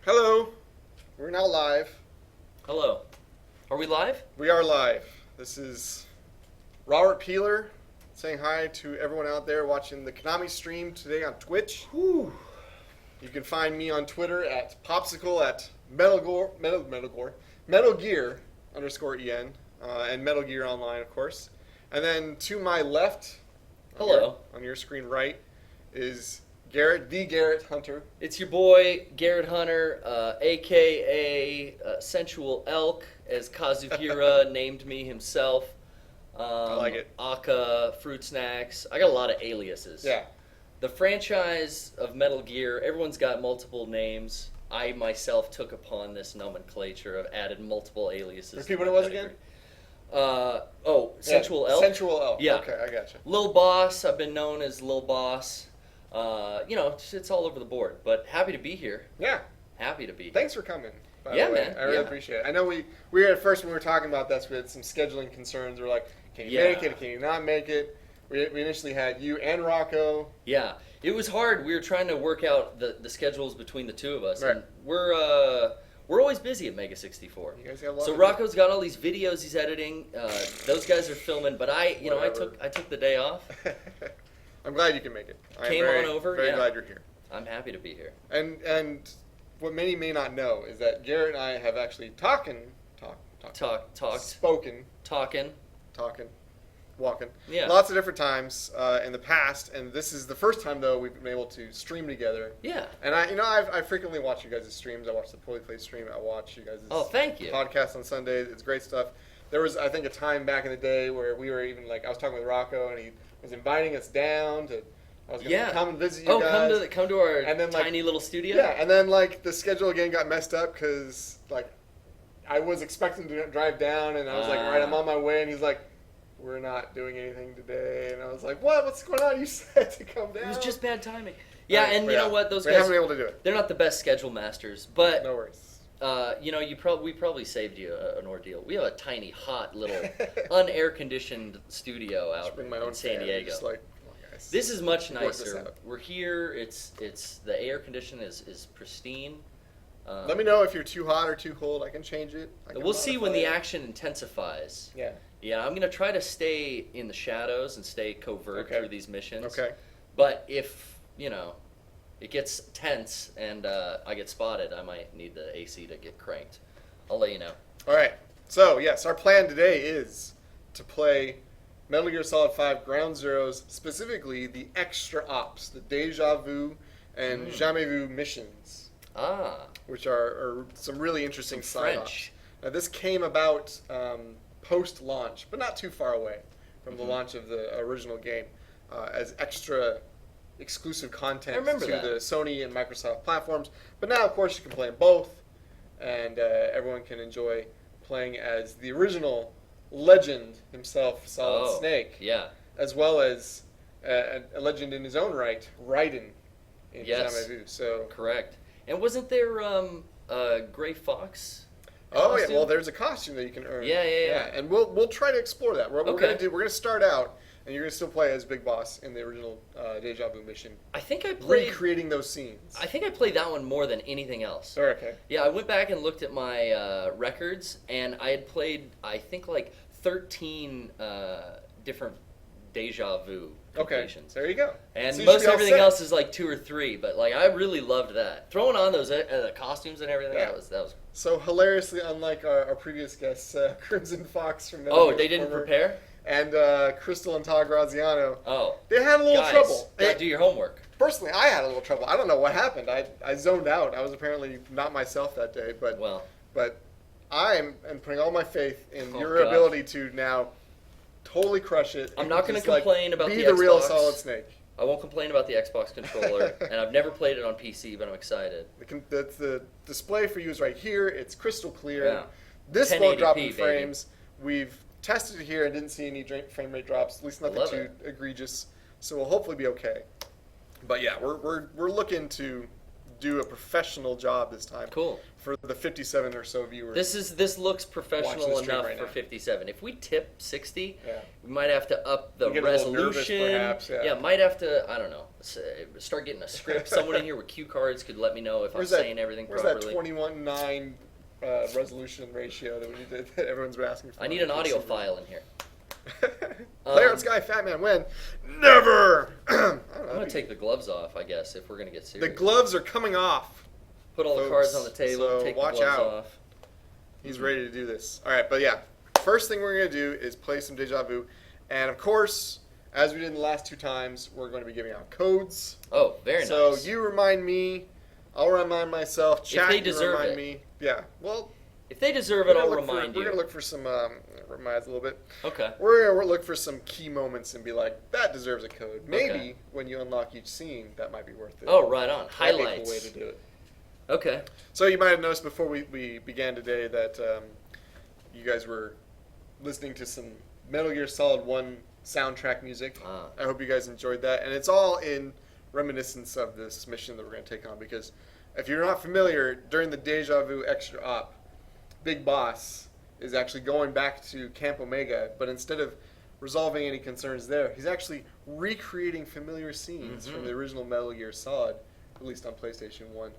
Hello. We're now live. Hello. Are we live? We are live. This is Robert Peeler saying hi to everyone out there watching the Konami stream today on Twitch. Whew. You can find me on Twitter at Popsicle at Metal Gear _EN, and Metal Gear Online, of course. And then to my left, Hello. on your screen right, is Garrett Hunter. It's your boy, Garrett Hunter, a.k.a. Sensual Elk, as Kazuhira named me himself. I like it. Aka, Fruit Snacks. I got a lot of aliases. Yeah. The franchise of Metal Gear, everyone's got multiple names. I myself took upon this nomenclature of added multiple aliases. Repeat what it was again? Sensual Elk. Sensual Elk. Yeah. Okay, I gotcha. Lil Boss, I've been known as Lil Boss. It's all over the board. But happy to be here. Yeah. Happy to be here. Thanks for coming. By Yeah, the way. man. I really Yeah. appreciate it. I know we were at first when we were talking about this, we had some scheduling concerns. We're like, can you make it? Can you not make it? We initially had you and Rocco. Yeah. It was hard. We were trying to work out the schedules between the two of us. Right. And we're always busy at Mega 64. You guys got a lot So to Rocco's got all these videos he's editing. Those guys are filming, but I took the day off. I'm glad you can make it. Came on over, Very yeah. glad you're here. I'm happy to be here. And what many may not know is that Garrett and I have actually spoken, walking, Yeah. lots of different times in the past, and this is the first time though we've been able to stream together. Yeah. And I frequently watch you guys' streams. I watch the Poorly Played stream. I watch you guys' Thank you. podcast on Sundays. It's great stuff. There was, I think, a time back in the day where we were even I was talking with Rocco and he was inviting us down to. I was going to come and visit you guys. Come to our and then, tiny little studio. Yeah, and then the schedule again got messed up because I was expecting to drive down and I was like, all right, I'm on my way, and he's like, we're not doing anything today, and I was like, what? What's going on? You said to come down. It was just bad timing. Yeah, and you know what? Those guys, we haven't been able to do it. They're not the best schedule masters, but no worries. We probably saved you an ordeal. We have a tiny, hot little, unair-conditioned studio out in San Diego. Just like, come on, guys. This is much nicer. We're here. It's the air condition is pristine. Let me know if you're too hot or too cold. I can change it. We'll see when the action intensifies. Yeah. Yeah, I'm gonna try to stay in the shadows and stay covert through these missions. Okay. But if it gets tense and I get spotted, I might need the AC to get cranked. I'll let you know. All right. So yes, our plan today is to play Metal Gear Solid 5 Ground Zeroes, specifically the extra ops, the Deja Vu and Jamais Vu missions. Which are some really interesting side ops. Now this came about post-launch, but not too far away from the launch of the original game, as extra exclusive content to the Sony and Microsoft platforms. But now, of course, you can play them both, and everyone can enjoy playing as the original legend himself, Solid Snake, as well as a legend in his own right, Raiden in Jamais Vu. So correct. And wasn't there Gray Fox? Oh yeah, well there's a costume that you can earn. Yeah. And we'll try to explore that. We're gonna start out, and you're gonna still play as Big Boss in the original Deja Vu mission. I think I played recreating those scenes. I think I played that one more than anything else. Oh, okay. Yeah, I went back and looked at my records, and I had played 13 different Deja Vu completions. There you go. And so most everything else is 2 or 3, but I really loved that. Throwing on those costumes and everything, that was so hilariously unlike our previous guests, Crimson Fox from they didn't prepare? And Crystal and Todd Graziano. Oh. They had a little trouble. Do your homework. Personally, I had a little trouble. I don't know what happened. I zoned out. I was apparently not myself that day, but I am putting all my faith in your ability to now totally crush it. I'm not going to complain about the Xbox. Be the real Solid Snake. I won't complain about the Xbox controller, and I've never played it on PC, but I'm excited. The display for you is right here. It's crystal clear. Yeah. This won't drop in baby. frames. We've tested it here and didn't see any frame rate drops, at least nothing too egregious. So we'll hopefully be okay. But yeah, we're looking to do a professional job this time. Cool. For the 57 or so viewers. This looks professional enough right for now. 57. If we tip 60, Yeah. we might have to up the You get a little nervous, resolution. perhaps, yeah. Might have to, I don't know, start getting a script. Someone in here with cue cards could let me know if I'm saying everything properly. Where's that 21:9 resolution ratio that everyone's been asking for? I need an audio file in here. Layer Sky Fat Man when? Never! I'm going to take the gloves off, I guess, if we're going to get serious. The gloves are coming off. Put all the cards on the table, so take watch the gloves out. off. He's ready to do this. All right, but yeah, first thing we're going to do is play some Deja Vu. And of course, as we did in the last 2 times, we're going to be giving out codes. Oh, very nice. So you remind me, I'll remind myself, chat, they you deserve remind it. me. Yeah, well, If they deserve it, I'll remind you. We're going to look for some, reminds a little bit. Okay. We're going to look for some key moments and be like, that deserves a code. Maybe Okay. when you unlock each scene, that might be worth it. Oh, right on. That'd be a Highlights. cool way to do it. Okay. So you might have noticed before we began today that you guys were listening to some Metal Gear Solid 1 soundtrack music. I hope you guys enjoyed that. And it's all in reminiscence of this mission that we're going to take on. Because if you're not familiar, during the Deja Vu Extra Op, Big Boss is actually going back to Camp Omega. But instead of resolving any concerns there, he's actually recreating familiar scenes from the original Metal Gear Solid, released on PlayStation 1.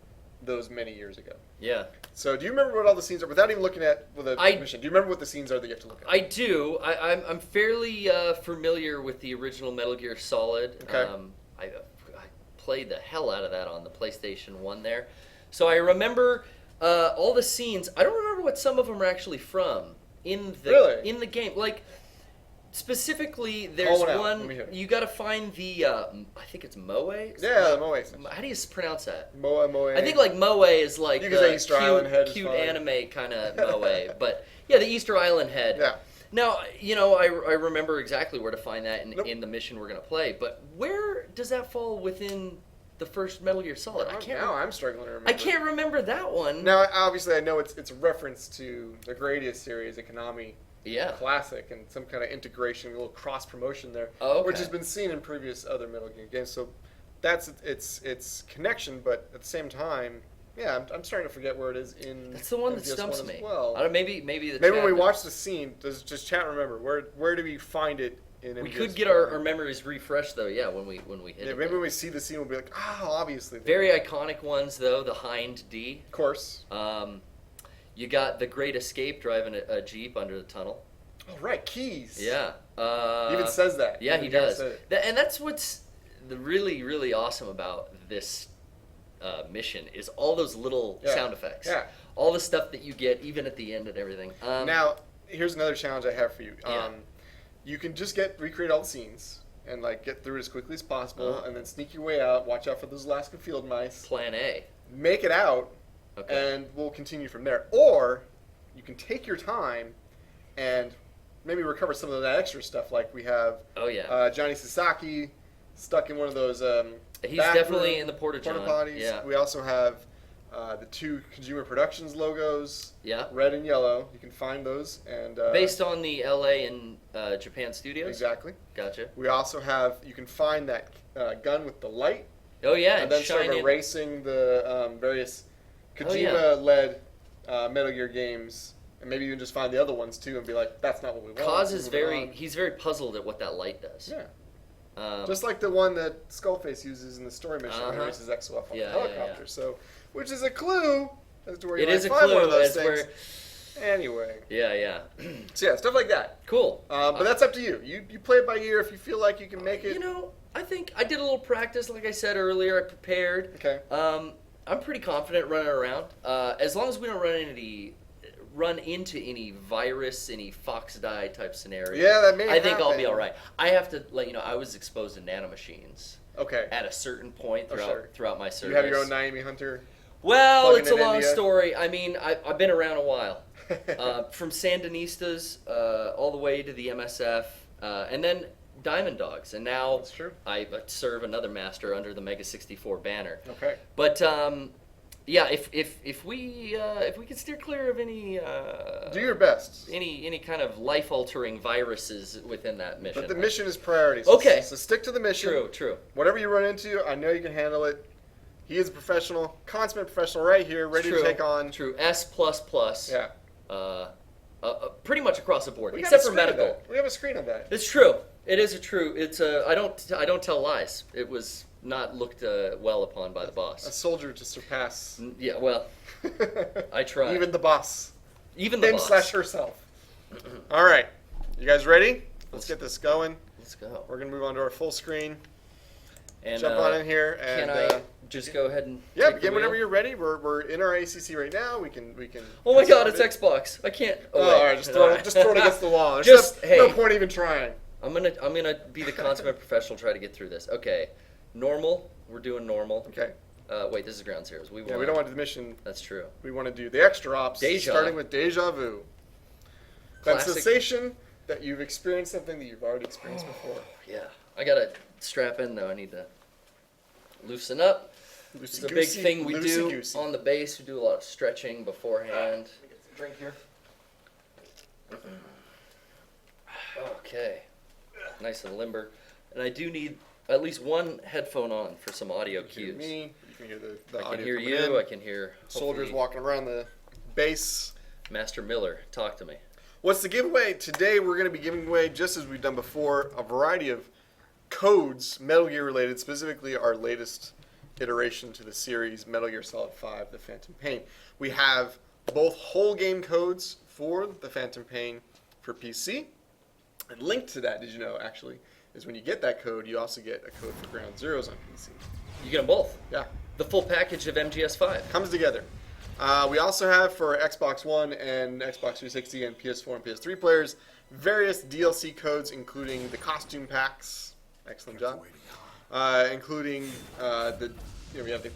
Those many years ago. Yeah. So do you remember what all the scenes are? Without even looking at the mission, do you remember what the scenes are that you have to look at? I do. I'm fairly familiar with the original Metal Gear Solid. Okay. I played the hell out of that on the PlayStation 1 there. So I remember all the scenes. I don't remember what some of them are actually from in the game. Like, specifically, there's one. You got to find the. I think it's Moe. Yeah, the Moe. How do you pronounce that? Moe. I think like Moe is like you can say Easter Island head cute anime kind of Moe, but yeah, the Easter Island head. Yeah. Now I remember exactly where to find that in the mission we're gonna play, but where does that fall within the first Metal Gear Solid? I'm struggling to remember. I can't remember that one. Now, obviously, I know it's a reference to the Gradius series, a Konami. Yeah. Classic and some kind of integration, a little cross promotion there, okay. which has been seen in previous other Metal Gear games. So that's its connection, but at the same time, yeah, I'm starting to forget where it is in. That's the one that MGS1 stumps as me. well. I don't, maybe when we watch the scene, does chat remember where do we find it in? We MGS1? could get our memories refreshed though. Yeah, when we hit it. Maybe when we see the scene, we'll be like, oh, obviously. Very iconic ones though. The Hind D. Of course. You got the Great Escape driving a Jeep under the tunnel. Oh, right, Keys. Yeah. He even says that. Yeah, he does. And that's what's really, really awesome about this mission is all those little sound effects. Yeah. All the stuff that you get, even at the end and everything. Now, here's another challenge I have for you. You can just recreate all the scenes and like get through it as quickly as possible, and then sneak your way out. Watch out for those Alaskan field mice. Plan A. Make it out, and we'll continue from there. Or you can take your time and maybe recover some of that extra stuff, like we have. Oh yeah. Johnny Sasaki stuck in one of those. He's definitely in the porta potties. Yeah. We also have the 2 Consumer Productions logos. Yeah. Red and yellow. You can find those and. Based on the LA and Japan studios. Exactly. Gotcha. We also have. You can find that gun with the light. Oh yeah. And then start erasing the various Kojima-led Metal Gear games. And maybe even just find the other ones too, and be like, "That's not what we want." Kaz is he's very puzzled at what that light does. Yeah. Just like the one that Skullface uses in the story mission when he races Exo off on the helicopter. Yeah. So, which is a clue as to where you might find clue one of those as things. Anyway. Yeah. So yeah, stuff like that. Cool. But that's up to you. You play it by ear if you feel like you can make it. I think I did a little practice, like I said earlier. I prepared. Okay. I'm pretty confident running around. As long as we don't run into any virus, any Fox die type scenario. Yeah, that may I think I'll be happen. all right. I have to let you know, I was exposed to nanomachines. Okay. At a certain point throughout my service. You have your own Naomi Hunter. Well, it's a long story. I mean, I've been around a while. From Sandinistas all the way to the MSF, and then Diamond Dogs, and now That's true. I serve another master under the Mega 64 banner. Okay. But yeah, if we could steer clear of any do your best. Any kind of life altering viruses within that mission. But the mission is priority. Okay. So stick to the mission. True. Whatever you run into, I know you can handle it. He is a professional, consummate professional right here, ready to take on. True. S++. Yeah. Pretty much across the board, except for medical. We have a screen of that. It's true. It is a true. It's I don't tell lies. It was not looked well upon by the boss. A soldier to surpass. Yeah. Well, I try. Even the boss. Even the boss. Him / herself. All right. You guys ready? Let's get this going. Let's go. We're gonna move on to our full screen. And jump on in here. And, can I just go ahead and begin whenever you're ready. We're in our ACC right now. We can. Oh my God! It's Xbox. I can't. All right. Just throw it against the wall. There's no point even trying. I'm gonna be the consummate professional. Try to get through this. Okay. Normal. We're doing normal. Okay. Wait. This is ground zeros. We don't want to do the mission. That's true. We want to do the extra ops. Starting with Deja Vu. That sensation that you've experienced something that you've already experienced before. Yeah. I gotta strap in though. I need to loosen up. It's a big thing we do on the base. We do a lot of stretching beforehand. Drink here. Okay. Nice and limber. And I do need at least one headphone on for some audio cues. You can hear the audio. I can hear you. I can hear soldiers walking around the base. Master Miller, talk to me. What's the giveaway? Today we're going to be giving away, just as we've done before, a variety of codes, Metal Gear related, specifically our latest iteration to the series, Metal Gear Solid 5, The Phantom Pain. We have both whole game codes for The Phantom Pain for PC. And linked to that, did you know, actually, is when you get that code, you also get a code for Ground Zeroes on PC. You get them both? Yeah. The full package of MGS5. Comes together. We also have for Xbox One and Xbox 360 and PS4 and PS3 players various DLC codes, including the costume packs. Excellent job. Including we have the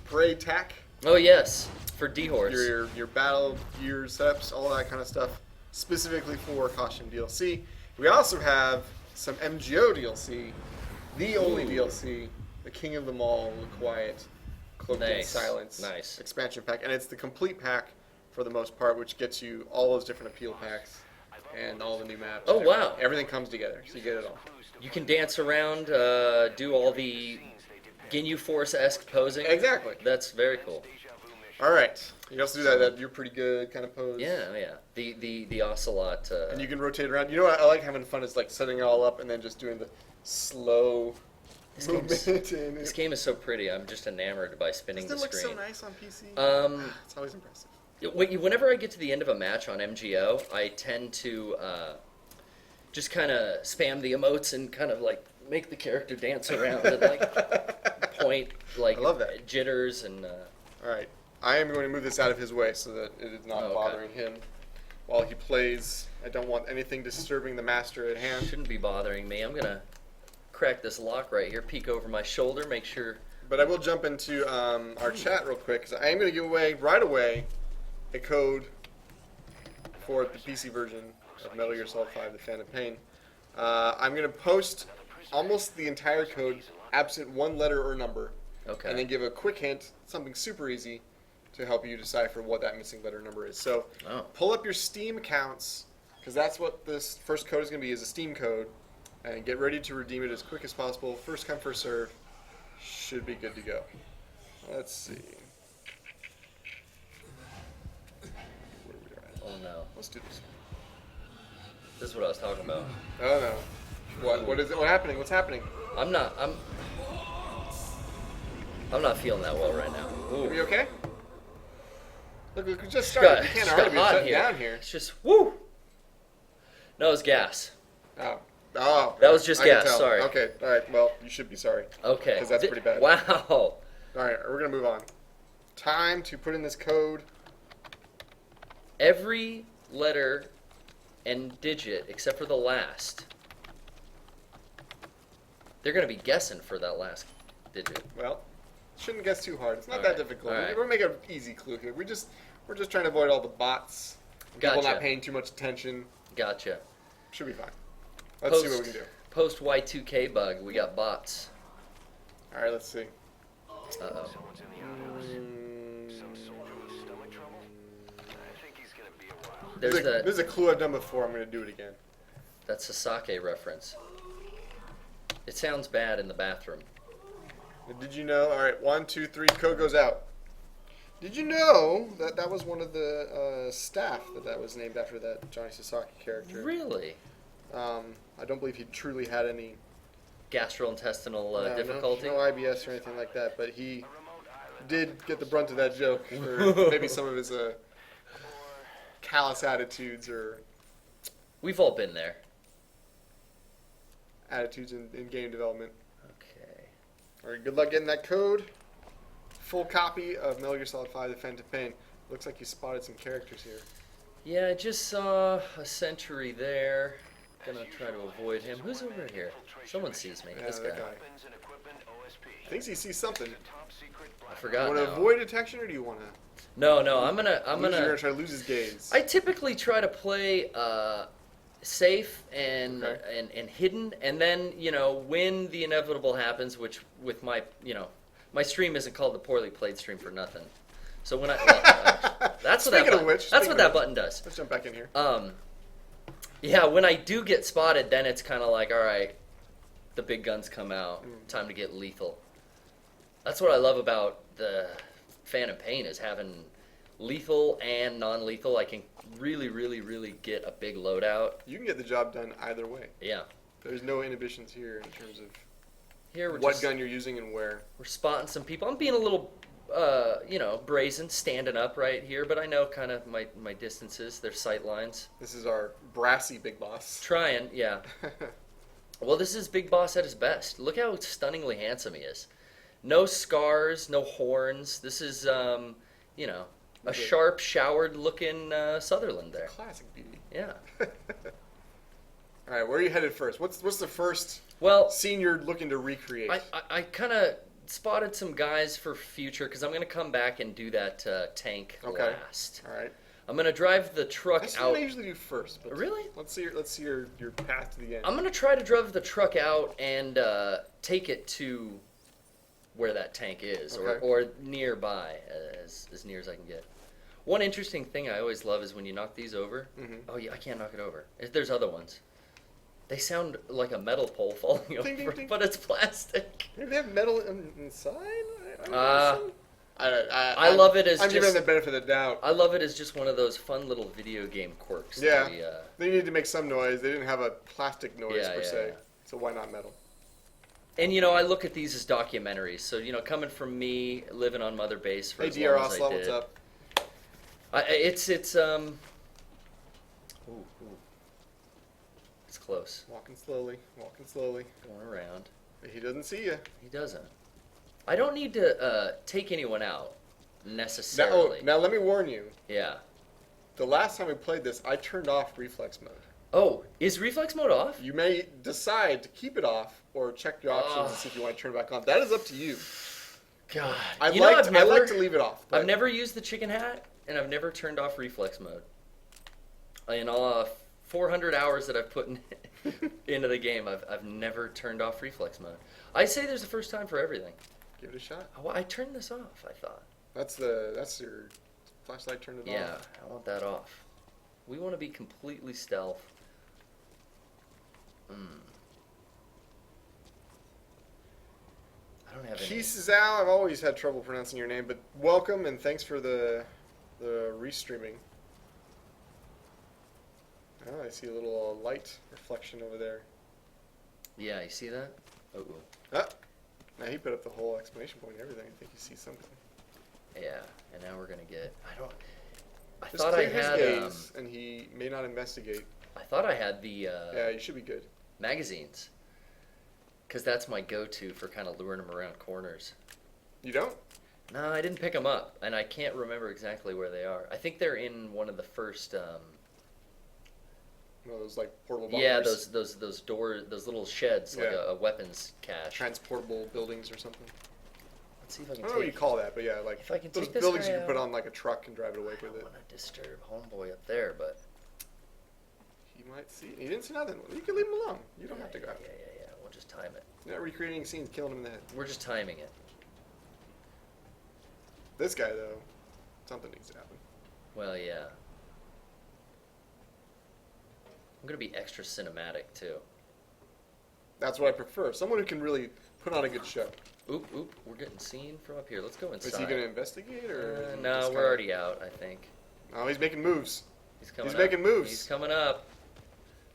parade tack. Oh yes, for D-Horse. Your battle gear setups, all that kind of stuff, specifically for costume DLC. We also have some MGO DLC, the only DLC, the king of them all, the quiet. Cloaked in Silence expansion pack, and it's the complete pack for the most part, which gets you all those different appeal packs and all the new maps. Oh wow! Everything comes together, so you get it all. You can dance around, do all the Ginyu Force-esque posing. Exactly. That's very cool. All right, you also do that you're pretty good kind of pose. Yeah. The ocelot. And you can rotate around. You know what I like having fun is like setting it all up and then just doing the slow. This game is so pretty. I'm just enamored by spinning the screen. Doesn't it look so nice on PC? It's always impressive. Whenever I get to the end of a match on MGO, I tend to just kind of spam the emotes and kind of like make the character dance around and like point like I love that. Jitters and. All right, I am going to move this out of his way so that it is not bothering him while he plays. I don't want anything disturbing the master at hand. Shouldn't be bothering me. I'm gonna crack this lock right here, peek over my shoulder, make sure. But I will jump into our chat real quick because I am going to give away right away a code for the PC version of Metal Gear Solid 5: The Phantom Pain. I'm going to post almost the entire code, absent one letter or number, and then give a quick hint, something super easy, to help you decipher what that missing letter number is. So pull up your Steam accounts because that's what this first code is going to be, is a Steam code. And get ready to redeem it as quick as possible. First come, first serve. Should be good to go. Let's see. Where are we at? Oh no. Let's do this. This is what I was talking about. Oh no. What is it? What's happening? What's happening? I'm not feeling that well right now. Ooh. Are you okay? Look, we just started. You can't already be shutting down here. It's just woo. No, it's gas. Oh, that was just gas. Sorry. Okay. All right. Well, you should be sorry. Okay. Because that's pretty bad. Wow. All right. We're gonna move on. Time to put in this code. Every letter and digit except for the last. They're gonna be guessing for that last digit. Well, shouldn't guess too hard. It's not that difficult. We're making an easy clue here. We're just trying to avoid all the bots. People not paying too much attention. Gotcha. Should be fine. Let's see what we can do. Post Y2K bug. We got bots. All right, let's see. Uh-oh. This is a clue I've done before. I'm going to do it again. That's a sake reference. It sounds bad in the bathroom. Did you know? All right, 1, 2, 3. Code goes out. Did you know that that was one of the staff that was named after that Johnny Sasaki character? Really? I don't believe he truly had any Gastrointestinal difficulty? No IBS or anything like that, but he did get the brunt of that joke for maybe some of his callous attitudes or We've all been there. attitudes in game development. Okay. All right, good luck getting that code. Full copy of Metal Gear Solid 5: The Phantom Pain. Looks like you spotted some characters here. Yeah, I just saw a sentry there. Gonna try to avoid him. Who's over here? Someone sees me. Yeah, This that guy. Thinks he sees something. I forgot You want to now. avoid detection, or do you want to? No, I'm You're gonna. gonna try to lose his gaze. I typically try to play safe and Okay. and hidden, and then when the inevitable happens, which with my my stream isn't called the Poorly Played Stream for nothing. So when that's what Speaking that of which, that's what that button does. Let's jump back in here. Yeah, when I do get spotted, then it's kind of like, all right, the big guns come out. Time to get lethal. That's what I love about the Phantom Pain is having lethal and non-lethal. I can really, really, really get a big loadout. You can get the job done either way. Yeah. There's no inhibitions here in terms of Here we're what just, gun you're using and where. we're spotting some people. I'm being a little, brazen, standing up right here, but I know kind of my distances. Their sight lines. This is our brassy big boss. Trying, yeah. Well, this is Big Boss at his best. Look how stunningly handsome he is. No scars, no horns. This is, a sharp, showered-looking Sutherland there. Classic beauty. Yeah. All right, where are you headed first? What's the first Well, scene you're looking to recreate? I kind of spotted some guys for future because I'm going to come back and do that tank last. All right. I'm going to drive the truck That's out. what I usually do first. But Really? Let's see your path to the end. I'm going to try to drive the truck out and take it to where that tank is, Okay. or nearby, as near as I can get. One interesting thing I always love is when you knock these over. Mhm. Oh, yeah, I can't knock it over. There's other ones. They sound like a metal pole falling Ding, over, ding, ding. but it's plastic. Maybe they have metal inside. I love it as I'm giving just- them the benefit of the doubt. I love it as just one of those fun little video game quirks. Yeah. That we, They needed to make some noise. They didn't have a plastic noise Yeah, per yeah, se. yeah. So why not metal? and I look at these as documentaries. So coming from me, living on Mother Base for Hey, as DR long as I Oslo, did. what's up? It's it's close. Walking slowly. Going around. He doesn't see you. He doesn't. I don't need to take anyone out necessarily. Now let me warn you. Yeah. The last time we played this, I turned off reflex mode. Oh, is reflex mode off? You may decide to keep it off or check your options and see if you want to turn it back on. That is up to you. God. I You know, like to leave it off. But I've never used the chicken hat, and I've never turned off reflex mode. In all 400 hours that I've put into the game, I've never turned off reflex mode. I say there's a first time for everything. give it a shot. Oh, I turned this off, I thought. That's your flashlight turned it Yeah, off. I want that off. We want to be completely stealth. I don't have any. Kisizao, I've always had trouble pronouncing your name, but welcome and thanks for the restreaming. Oh, I see a little light reflection over there. Yeah, you see that? Oh, Ah, now he put up the whole exclamation point and everything. I think you see something. yeah. And now we're gonna get. I Just thought I clear his had. gaze, and he may not investigate. I thought I had the Yeah, you should be good. magazines, because that's my go-to for kind of luring them around corners. You don't? No, I didn't pick them up, and I can't remember exactly where they are. I think they're in one of the first. One of those like portable bunkers. Yeah, those doors, those little sheds, like Yeah. a weapons cache. Transportable buildings or something. Let's see if I I can don't know what you take. call that, but yeah, like If I can those take this buildings guy you can put out. on like a truck and drive it away I with don't it. want to disturb homeboy up there, but He might see. He didn't see nothing. You can leave him alone. You don't have to go Yeah, after him. yeah. We'll just time it. You're not recreating scenes, killing him in the head. We're just timing it. This guy though, something needs to happen. Well, yeah. I'm gonna be extra cinematic too. That's what I prefer. Someone who can really put on a good show. Oop, we're getting seen from up here. Let's go inside. Is he going to investigate or? No, we're already out, I think. Oh, he's making moves. He's making moves. He's coming up.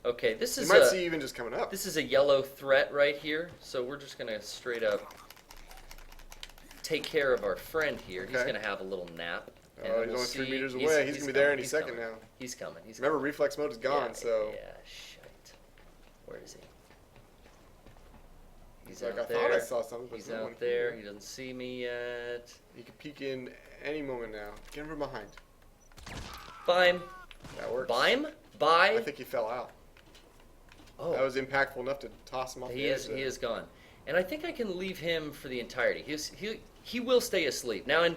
Okay, this is. You might see even just coming up. This is a yellow threat right here, so we're just gonna straight up take care of our friend here. Okay. He's gonna have a little nap. Oh, he's only 3 meters away. He's gonna be there any second now. He's coming. Remember, reflex mode is gone, so. Yeah, shit. Where is he? He's like, out there. I thought I saw something. He's out there. He doesn't see me yet. He can peek in any moment now. Get him from behind. Bime. That works. Bime? Bye. I think he fell out. Oh. That was impactful enough to toss him off the edge. He is gone. And I think I can leave him for the entirety. He will stay asleep. Now, in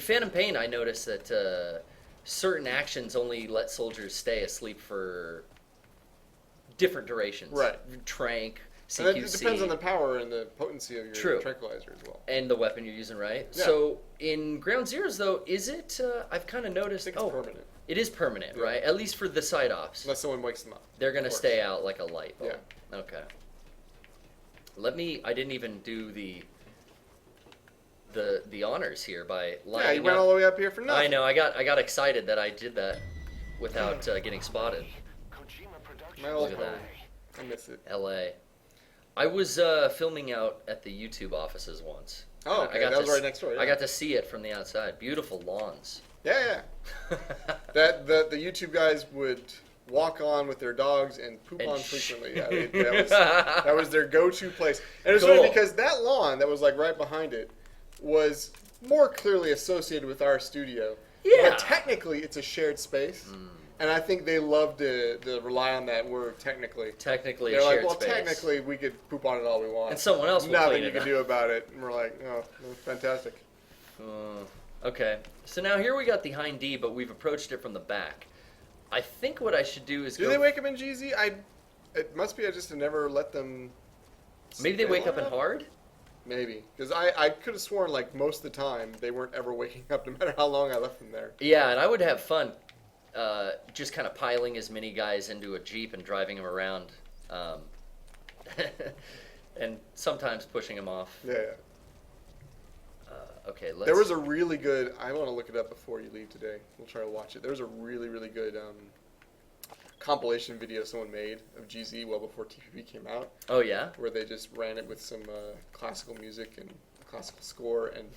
Phantom Pain, I noticed that certain actions only let soldiers stay asleep for different durations. Right. Trank, CQC. And it depends on the power and the potency of your tranquilizer as well. And the weapon you're using, right? Yeah. So, in Ground Zeroes, though, is it... I've kind of noticed... I think it's permanent. It is permanent, right? At least for the side ops. Unless someone wakes them up. They're going to stay out like a light bulb. Yeah. Okay. I didn't even do the honors here by lining up. Yeah, you went all the way up here for nothing. I know. I got excited that I did that without getting spotted. Look at that. I miss it. L.A. I was filming out at the YouTube offices once. Oh, okay. That was right next door. Yeah. I got to see it from the outside. Beautiful lawns. Yeah. The YouTube guys would walk on with their dogs and poop on frequently. Yeah, that was their go-to place. And it was funny because that lawn that was like right behind it was more clearly associated with our studio. Yeah. But technically, it's a shared space. And I think they love to rely on that word technically. Technically, they're a like, shared well, space. Technically, we could poop on it all we want. And someone else will nothing clean you it can up. do about it. And we're like, oh, fantastic. Okay, so now here we got the Hind D, but we've approached it from the back. I think what I should do is Do they wake up in GZ? It must be I just never let them... Maybe they wake up in hard? Maybe. Because I could have sworn, like, most of the time, they weren't ever waking up no matter how long I left them there. Yeah, and I would have fun just kind of piling as many guys into a Jeep and driving them around. And sometimes pushing them off. Yeah. Okay, let's... There was a really good... I want to look it up before you leave today. We'll try to watch it. There was a really, really good compilation video someone made of GZ well before TPP came out. Oh, yeah? Where they just ran it with some classical music and classical score and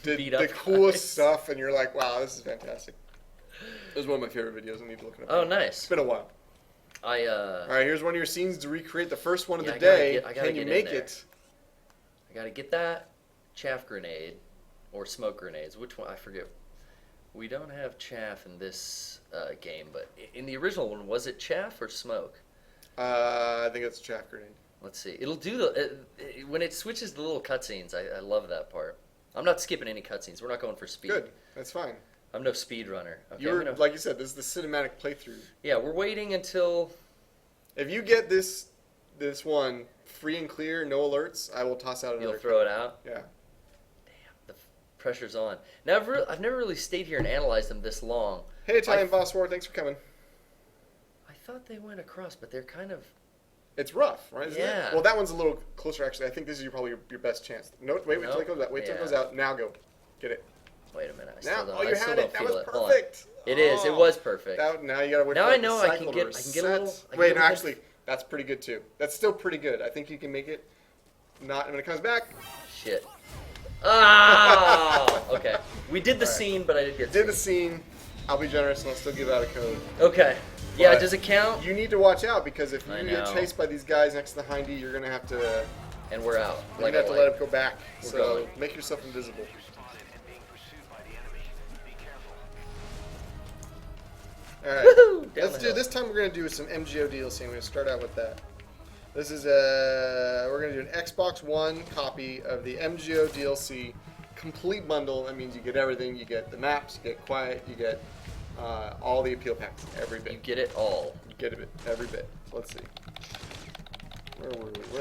did Beat the up coolest guys. stuff. And you're like, wow, this is fantastic. It was one of my favorite videos. I need to look it up. Oh, nice. It's been a while. All right, here's one of your scenes to recreate the first one of the day. Can you make it? I gotta get that chaff grenade. Or smoke grenades. Which one? I forget. We don't have chaff in this game, but in the original one, was it chaff or smoke? I think it's a chaff grenade. Let's see. It'll do when it switches the little cutscenes. I love that part. I'm not skipping any cutscenes. We're not going for speed. Good. That's fine. I'm no speed runner. Okay, like you said, this is the cinematic playthrough. Yeah, we're waiting until... If you get this one free and clear, no alerts, I will toss out another. You'll throw it out? Yeah. Pressure's on. Now, I've never really stayed here and analyzed them this long. Hey, Italian Boss War, thanks for coming. I thought they went across, but they're kind of... It's rough, right? Isn't Yeah. it? Well, that one's a little closer, actually. I think this is probably your best chance. No, wait till it goes out. Wait till it goes out. Now go. Get it. Wait a minute. You had it. That was perfect. It is. It was perfect. Now you gotta wait now for I know the I can get a little... Wait, no, actually, that's pretty good, too. That's still pretty good. I think you can make it. Not when it comes back. Shit. Ah! Okay. We did the scene, but I did get the scene. I'll be generous and I'll still give out a code. Okay. Yeah, But does it count? You need to watch out because if you I get know. chased by these guys next to the hindy, you're gonna have to. And we're out. You're gonna have to let it go back. We're So going. make yourself invisible. All right. Woohoo! Let's do. This time we're gonna do some MGO DLC. I'm gonna start out with that. This is we're gonna do an Xbox One copy of the MGO DLC complete bundle. That means you get everything. You get the maps, you get Quiet, you get all the appeal packs, every bit. You get it all. You get it, every bit. Let's see. Where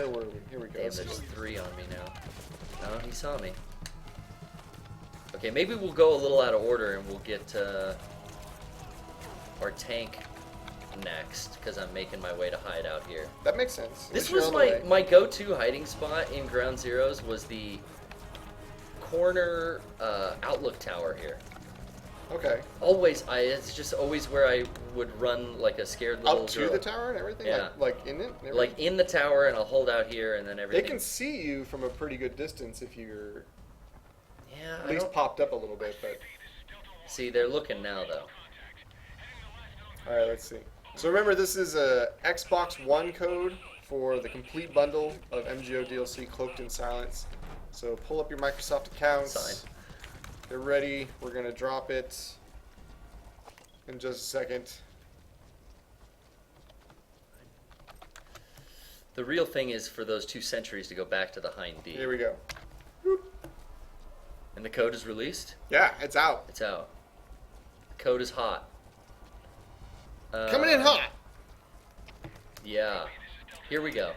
were we? Here we go. Damn, there's 3 on me now. No, he saw me. Okay, maybe we'll go a little out of order and we'll get our tank next because I'm making my way to hide out here. That makes sense. This was my go-to hiding spot in Ground Zeroes was the corner outlook tower here. Okay. It's just always where I would run like a scared little Up to girl. the tower and everything? Yeah. Like in it? And everything? Like in the tower, and I'll hold out here, and then everything. They can see you from a pretty good distance if you're Yeah, at least popped up a little bit, but... See, they're looking now, though. Alright, let's see. So remember, this is a Xbox One code for the complete bundle of MGO DLC Cloaked in Silence. So pull up your Microsoft accounts. Sign. Get ready. We're going to drop it in just a second. The real thing is for those 2 sentries to go back to the Hind D. Here we go. And the code is released? Yeah, it's out. It's out. The code is hot. Coming in hot. Yeah. Here we go.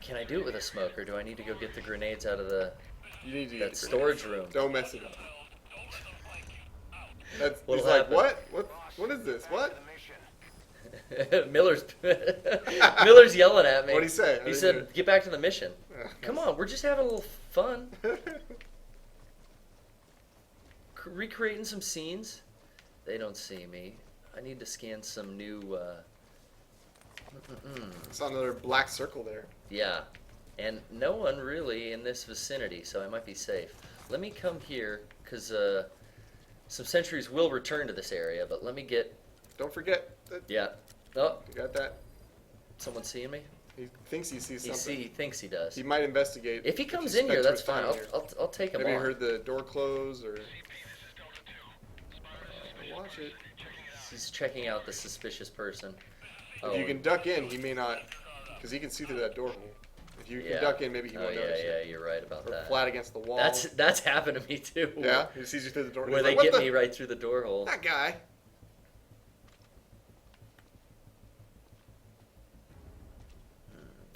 Can I do it with a smoke, or do I need to go get the grenades out of You need to that storage room? Don't mess it up. What'll he's like, happen? What is this? What? Miller's yelling at me. What'd he say? He said, "Get back to the mission." Yeah. Come on, we're just having a little fun. Recreating some scenes. They don't see me. I need to scan some new. Saw another black circle there. Yeah, and no one really in this vicinity, so I might be safe. Let me come here, because some sentries will return to this area, but let me get... Don't forget that. Yeah. Oh, You got that? someone seeing me? He thinks he sees something. He thinks he does. He might investigate. If he comes he in here, spent that's too much fine. time here. I'll take him Maybe on. he heard the door close, or... Watch it. He's checking out the suspicious person. If you can duck in, he may not... Because he can see through that door hole. If you can duck in, maybe he won't notice yeah, you. you're right about Or that. flat against the wall. That's happened to me too. Yeah? He sees you through the door. Where He's they like, get "What me right through the door hole. That guy.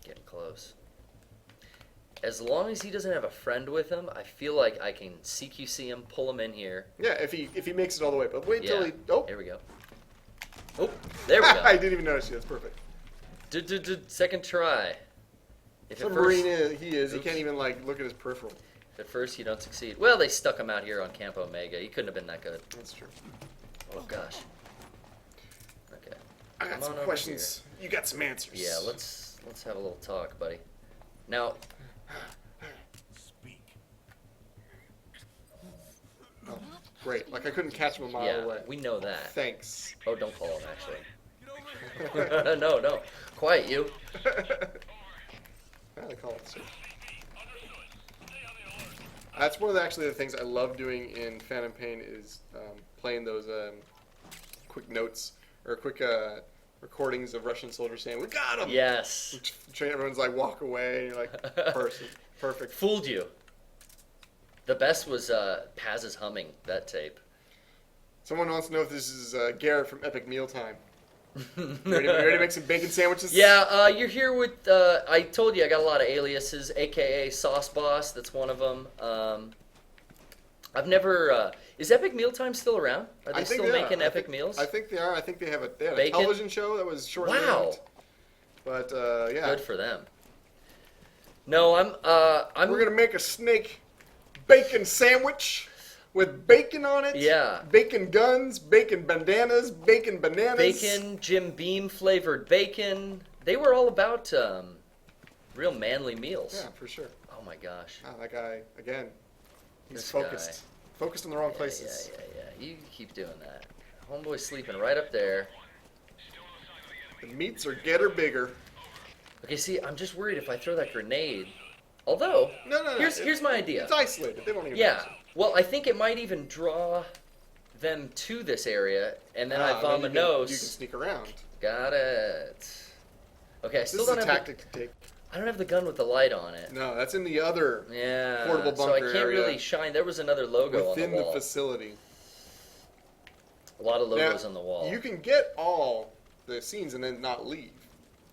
Getting close. As long as he doesn't have a friend with him, I feel like I can CQC him, pull him in here. Yeah, if he makes it all the way. But wait until he... Oh. There we go. Oh, there we go. I didn't even notice you. That's perfect. Second try. If at Submarine first, he is. He Oops. can't even like look at his peripheral. at first you don't succeed. Well, they stuck him out here on Camp Omega. He couldn't have been that good. That's true. Oh gosh. Okay. I got Come some on over questions. You got some answers. Yeah, let's have a little talk, buddy. Now, Oh, great. Like I couldn't catch him a mile away. we know that. Thanks. Oh, don't call him actually. No. Quiet you. I call it so. That's one of the things I love doing in Phantom Pain is playing those quick notes or quick recordings of Russian soldiers saying, "We got him!" Yes. Everyone's like, walk away, and you're like, perfect. Fooled you. The best was Paz's humming, that tape. Someone wants to know if this is Garrett from Epic Mealtime. You ready to make some bacon sandwiches? Yeah, you're here with, I told you I got a lot of aliases, aka Sauce Boss, that's one of them. I've never, is Epic Mealtime still around? Are they still making epic meals? I think they are. I think they have they had a Bacon? television show that was short-lived. Wow. But, yeah. Good for them. No, I'm We're going to make a snake bacon sandwich with bacon on it. Yeah. Bacon guns, bacon bandanas, bacon bananas. Bacon, Jim Beam flavored bacon. They were all about real manly meals. Yeah, for sure. Oh my gosh. Wow, that guy, again, he's This focused. guy. Focused in the wrong places. Yeah. You keep doing that. Homeboy's sleeping right up there. The meats are getter bigger. Okay, see, I'm just worried if I throw that grenade. Although, No. here's my idea. It's isolated. They won't even Yeah. notice it. Well, I think it might even draw them to this area, and then I then vomit you can nose. sneak around. Got it. Okay, I This still is don't a have. tactic to take. I don't have the gun with the light on it. No, that's in the other Yeah. portable so I bunker can't area really shine. There was another logo within on the the wall. facility. A lot of logos Now, on the wall. You can get all the scenes and then not leave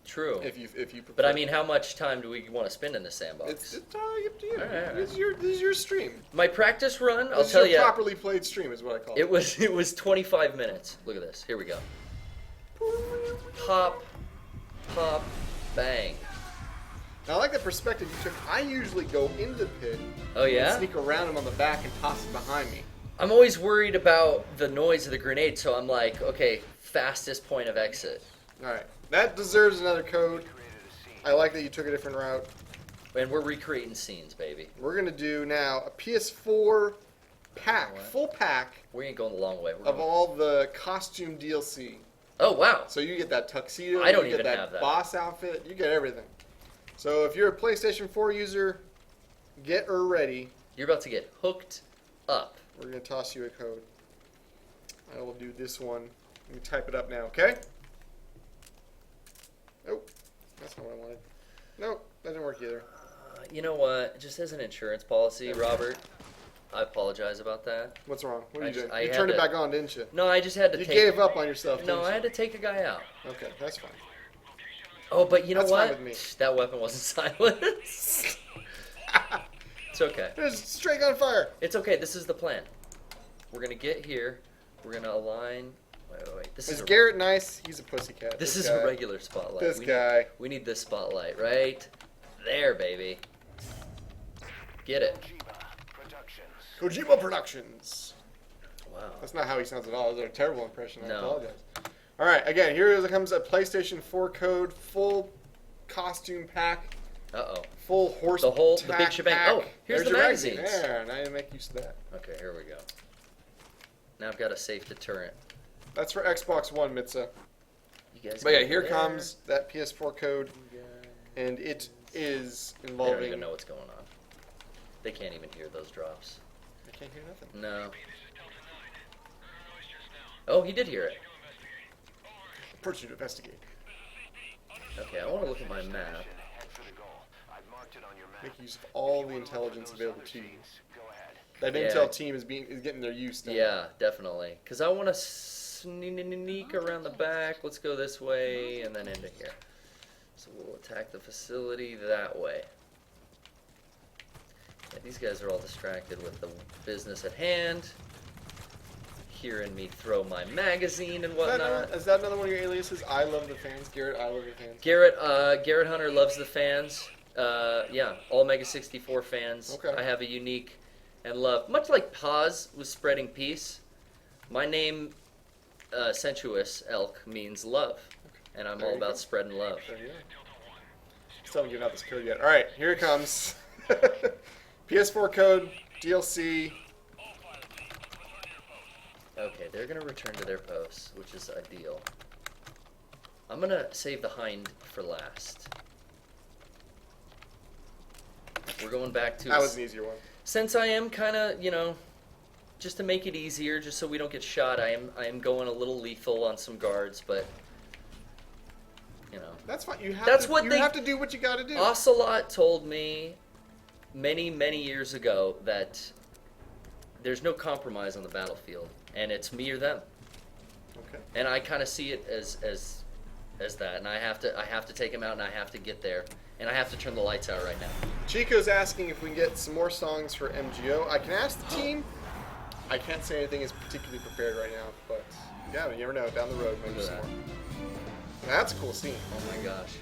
True. if you prefer. But I mean, how much time do we want to spend in this sandbox? it's entirely up to you. All right. This is your stream. My practice run, I'll This is tell your you, properly played stream, is what I call it. it was 25 minutes. Look at this. Here we go. Pop, pop, bang. Now, I like the perspective you took. I usually go into the pit. Oh, yeah? And sneak around him on the back and toss it behind me. I'm always worried about the noise of the grenade, so I'm like, okay, fastest point of exit. Alright. That deserves another code. I like that you took a different route. And we're recreating scenes, baby. We're going to do now a PS4 pack, full pack, We ain't going the long way. of all the costume DLC. Oh, wow. So you get that tuxedo, I don't you even get have that. boss outfit, you get everything. So if you're a PlayStation 4 user, get her ready. You're about to get hooked up. We're going to toss you a code. I will do this one. Let me type it up now, okay? Nope. That's not what I wanted. Nope, that didn't work either. You know what? Just as an insurance policy, Robert, I apologize about that. What's wrong? What are I you just- doing? I You had turned it to- back on, didn't you? No, I just had to You take... gave up on yourself, No, didn't I you? had to take a guy out. Okay, that's fine. Oh, but you know That's what? fine with me. That weapon wasn't silenced. It's okay. There's straight gunfire. It's okay. This is the plan. We're going to get here. We're going to align... Wait. This Is is Garrett nice? He's a pussycat. This is guy. a regular spotlight. This we guy. Need, we need this spotlight right there, baby. Get it. Kojima Productions. Wow. That's not how he sounds at all. That's a terrible impression. I No. apologize. All right, again, here comes a PlayStation 4 code, full costume pack, Uh-oh. full horse The big shebang. pack. Oh, here's There's the your magazines. There, now you make use of that. Okay, here we go. Now I've got a safe deterrent. That's for Xbox One, Mitza. You guys But yeah, go here there. comes that PS4 code, and it is They don't involving... even know what's going on. They can't even hear those drops. I can't hear nothing. No. Oh, he did hear it. Pursuit to investigate. Okay, I want to look at my map. Make use of all the intelligence available to you. That Yeah. intel team is getting their use done. Yeah, definitely. Because I want to sneak around the back. Let's go this way and then into here. So we'll attack the facility that way. Yeah, these guys are all distracted with the business at hand. Hearing me throw my magazine and whatnot. Is that another one of your aliases? I love the fans. Garrett, I love the fans. Garrett Hunter loves the fans. Yeah, all Mega 64 fans. Okay. I have a unique and love. Much like Paz was spreading peace, my name, Sensuous Elk, means love. And I'm There all you about go. spreading love. There you go. Still haven't given out this code yet. All right, here it comes. PS4 code, DLC. Okay, they're going to return to their posts, which is ideal. I'm going to save the hind for last. We're going back to... That was an easier one. Since I am kind of, just to make it easier, just so we don't get shot, I am going a little lethal on some guards, but, That's fine. You have That's to, what you they- have to do what you got to do. Ocelot told me many, many years ago that there's no compromise on the battlefield, and it's me or them. Okay. And I kind of see it as that, and I have to take him out, and I have to get there, and I have to turn the lights out right now. Chico's asking if we can get some more songs for MGO. I can ask the team. I can't say anything is particularly prepared right now, but yeah, you never know. Down the road, maybe Look at some that. more. That's a cool scene. Oh my gosh.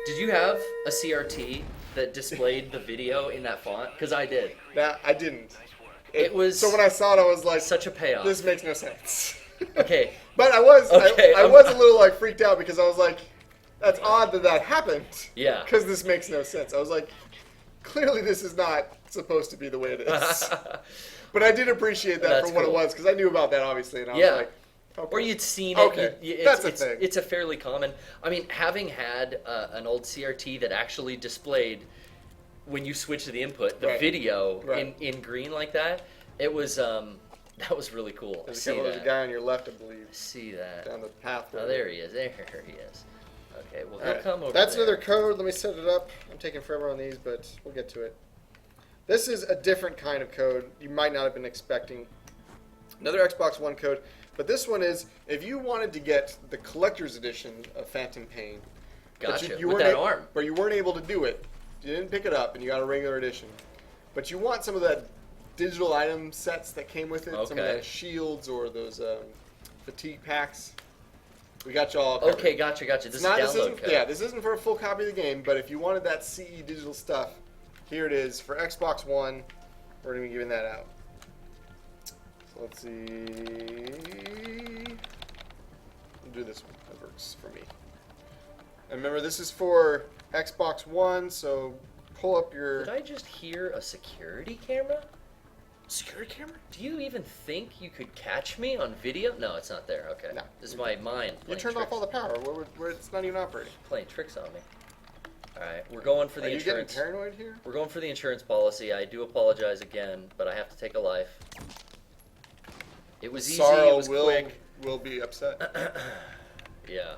Did you have a CRT that displayed the video in that font? Because I did. That I didn't. It was So when I saw it, I was like, such a payoff. "This makes no sense." Okay. But I was, Okay, I was a little freaked out because I was like, "That's odd that happened." Yeah. Because this makes no sense. I was like, "Clearly, this is not supposed to be the way it is." But I did appreciate that That's for what cool. it was because I knew about that obviously, and I Yeah. was like, okay. Or you'd seen it. Okay, that's a thing. It's a fairly common. I mean, having had an old CRT that actually displayed when you switch to the input the Right. video Right. in green like that, it was that was really cool. There's See a that. guy on your left, I believe, See that. down the path. Oh, there he is. There he is. Okay, well, All he'll right. come over That's there. another code. Let me set it up. I'm taking forever on these, but we'll get to it. This is a different kind of code you might not have been expecting. Another Xbox One code, but this one is if you wanted to get the collector's edition of Phantom Pain, but Gotcha. you With weren't that arm. but you weren't able to do it. You didn't pick it up, and you got a regular edition. But you want some of that digital item sets that came with it, some of Okay. the shields or those fatigue packs. We got you all covered. Okay, gotcha. This is download code. Yeah, this isn't for a full copy of the game, but if you wanted that CE digital stuff, here it is for Xbox One. We're going to be giving that out. So let's see. We'll do this one. That works for me. And remember, this is for Xbox One, so pull up your... Did I just hear a security camera? Security camera? Do you even think you could catch me on video? No, it's not there. Okay. No. This is my mind. You turned off all the power. Where it's not even operating. Playing tricks on me. All right, we're going for the insurance. Are you getting paranoid here? We're going for the insurance policy. I do apologize again, but I have to take a life. It was easy. It was quick. Will be upset. Yeah.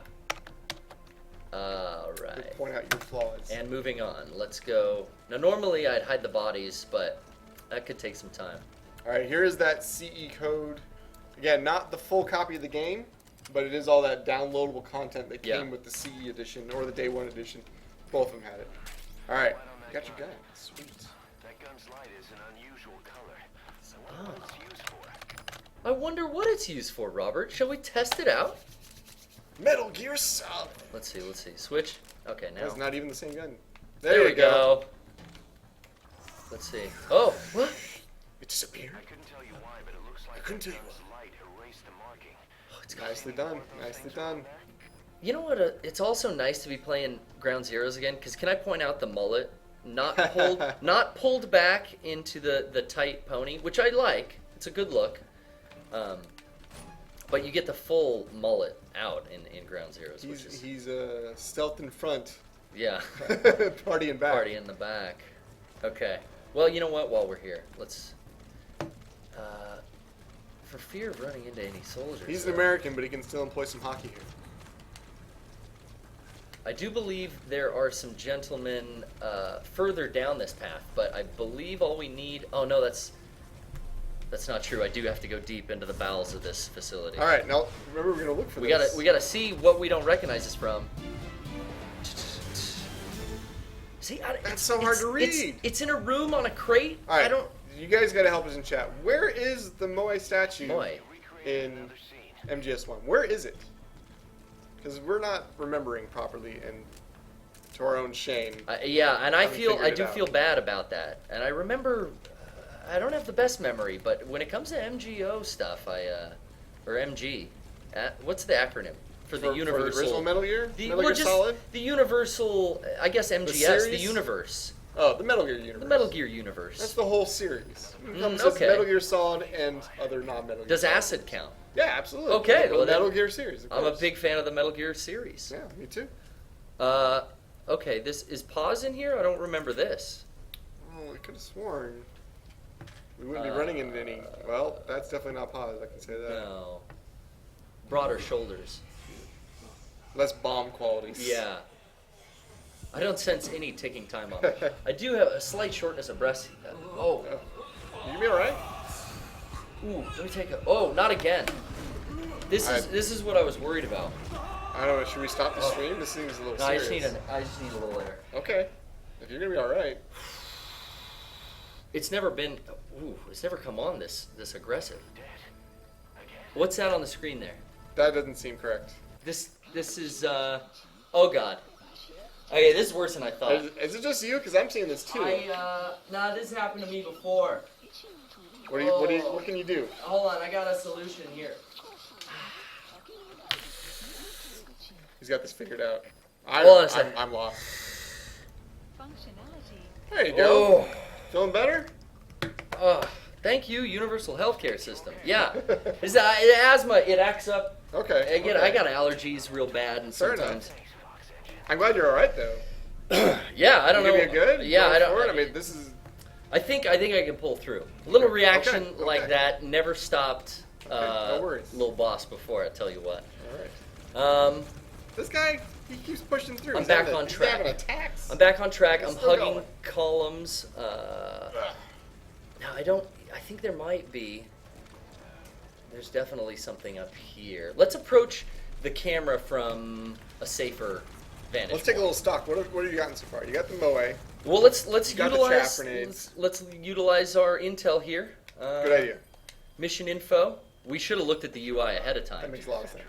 All right. Point out your flaws. And moving on. Let's go. Now, normally I'd hide the bodies, but that could take some time. All right, here is that CE code. Again, not the full copy of the game, but it is all that downloadable content that came with the CE edition or the Day 1 edition. Both of them had it. All right, you got your gun. Sweet. That gun's light is an unusual color. I wonder what it's used for. I wonder what it's used for, Robert. Shall we test it out? Metal Gear Solid. Let's see. Switch. Okay, now. That's not even the same gun. There we go. Let's see. Oh, what? It disappeared. I couldn't tell you why, but it looks like I couldn't tell you the gun's light erased the marking. Oh, it's Nicely done. Nicely done. You know what? It's also nice to be playing Ground Zeroes again. Because can I point out the mullet, not pulled back into the tight pony, which I like. It's a good look. But you get the full mullet out in Ground Zeroes. He's stealth in front. Yeah. Party in back. Party in the back. Okay. Well, you know what? While we're here, let's. For fear of running into any soldiers. He's an American, but he can still employ some hockey here. I do believe there are some gentlemen further down this path, but I believe all we need. Oh no, that's not true. I do have to go deep into the bowels of this facility. All right, now remember we're gonna look for this. We gotta see what we don't recognize this from. See, that's so hard to read. It's in a room on a crate. All right, I don't. You guys gotta help us in chat. Where is the Moe statue Moe. in MGS1? Where is it? Because we're not remembering properly, and to our own shame. Yeah, and I do out. feel bad about that. And I remember, I don't have the best memory, but when it comes to MGO stuff, or MG, what's the acronym for the universal? For the original Metal Gear? Metal Gear just Solid? The universal, I guess MGS, the universe. Oh, the Metal Gear universe. The Metal Gear universe. That's the whole series. It comes okay. Metal Gear Solid and other non-Metal Gear Does Solid. Acid count? Yeah, absolutely. Okay, the well Metal then, Gear series. Of I'm a course. big fan of the Metal Gear series. Yeah, me too. Okay, this is pause in here. I don't remember this. Oh, I could have sworn we wouldn't be running into any. Well, that's definitely not pause. I can say that. No. Broader shoulders. Less bomb qualities. Yeah. I don't sense any ticking time on it. I do have a slight shortness of breath. Oh. You be all right? Ooh, let me take a. Oh, not again. This is what I was worried about. I don't know. Should we stop the stream? This seems a little No, serious. I just need a little air. Okay. If you're gonna be all right. It's never been. Ooh, it's never come on this aggressive. What's that on the screen there? That doesn't seem correct. This is. Oh God. Okay, this is worse than I thought. Is it just you? Because I'm seeing this too. Nah, this happened to me before. What can you do? Hold on, I got a solution here. He's got this figured out. I'm lost. There you go. Oh. Feeling better? Thank you, Universal Healthcare System. Yeah, it's asthma. It acts up. Okay. Again, I got allergies real bad, and Fair sometimes. enough. I'm glad you're all right though. Yeah, I don't know. You good? Yeah, I don't. I mean, this is. I think I can pull through. A little reaction Okay. like that never stopped. No worries. Little boss before. I tell you what. All right. This guy, he keeps pushing through. I'm back on track. He's having attacks. I'm back on track. It's I'm still hugging going. columns. Now I think there might be. There's definitely something up here. Let's approach the camera from a safer vantage. Let's take a point. little stock. What have you gotten so far? You got the Moe. Well, let's got the utilize trap grenades. let's utilize our intel here. Good idea. Mission info. We should have looked at the UI ahead of time. That makes a lot of sense.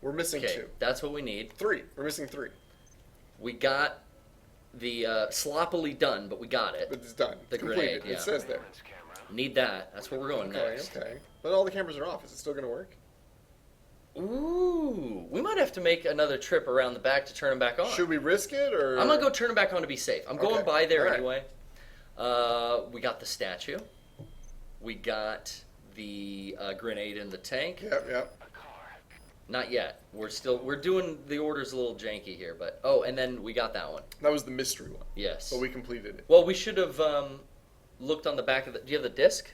We're missing Okay, 2. that's what we need. 3. We're missing 3. We got the sloppily done, but we got it. But it's done. The It's completed. grenade, yeah. It says there. Surveillance camera. Need that. That's where we're going Okay, next. okay. But all the cameras are off. Is it still going to work? Ooh, we might have to make another trip around the back to turn them back on. Should we risk it, or? I'm gonna go turn them back on to be safe. I'm going Okay, by there alright. anyway. We got the statue. We got the grenade in the tank. Yep, yep. A car. Not yet. We're doing the orders a little janky here, but and then we got that one. That was the mystery one. Yes. But we completed it. Well, we should have looked on the back of the. Do you have the disc?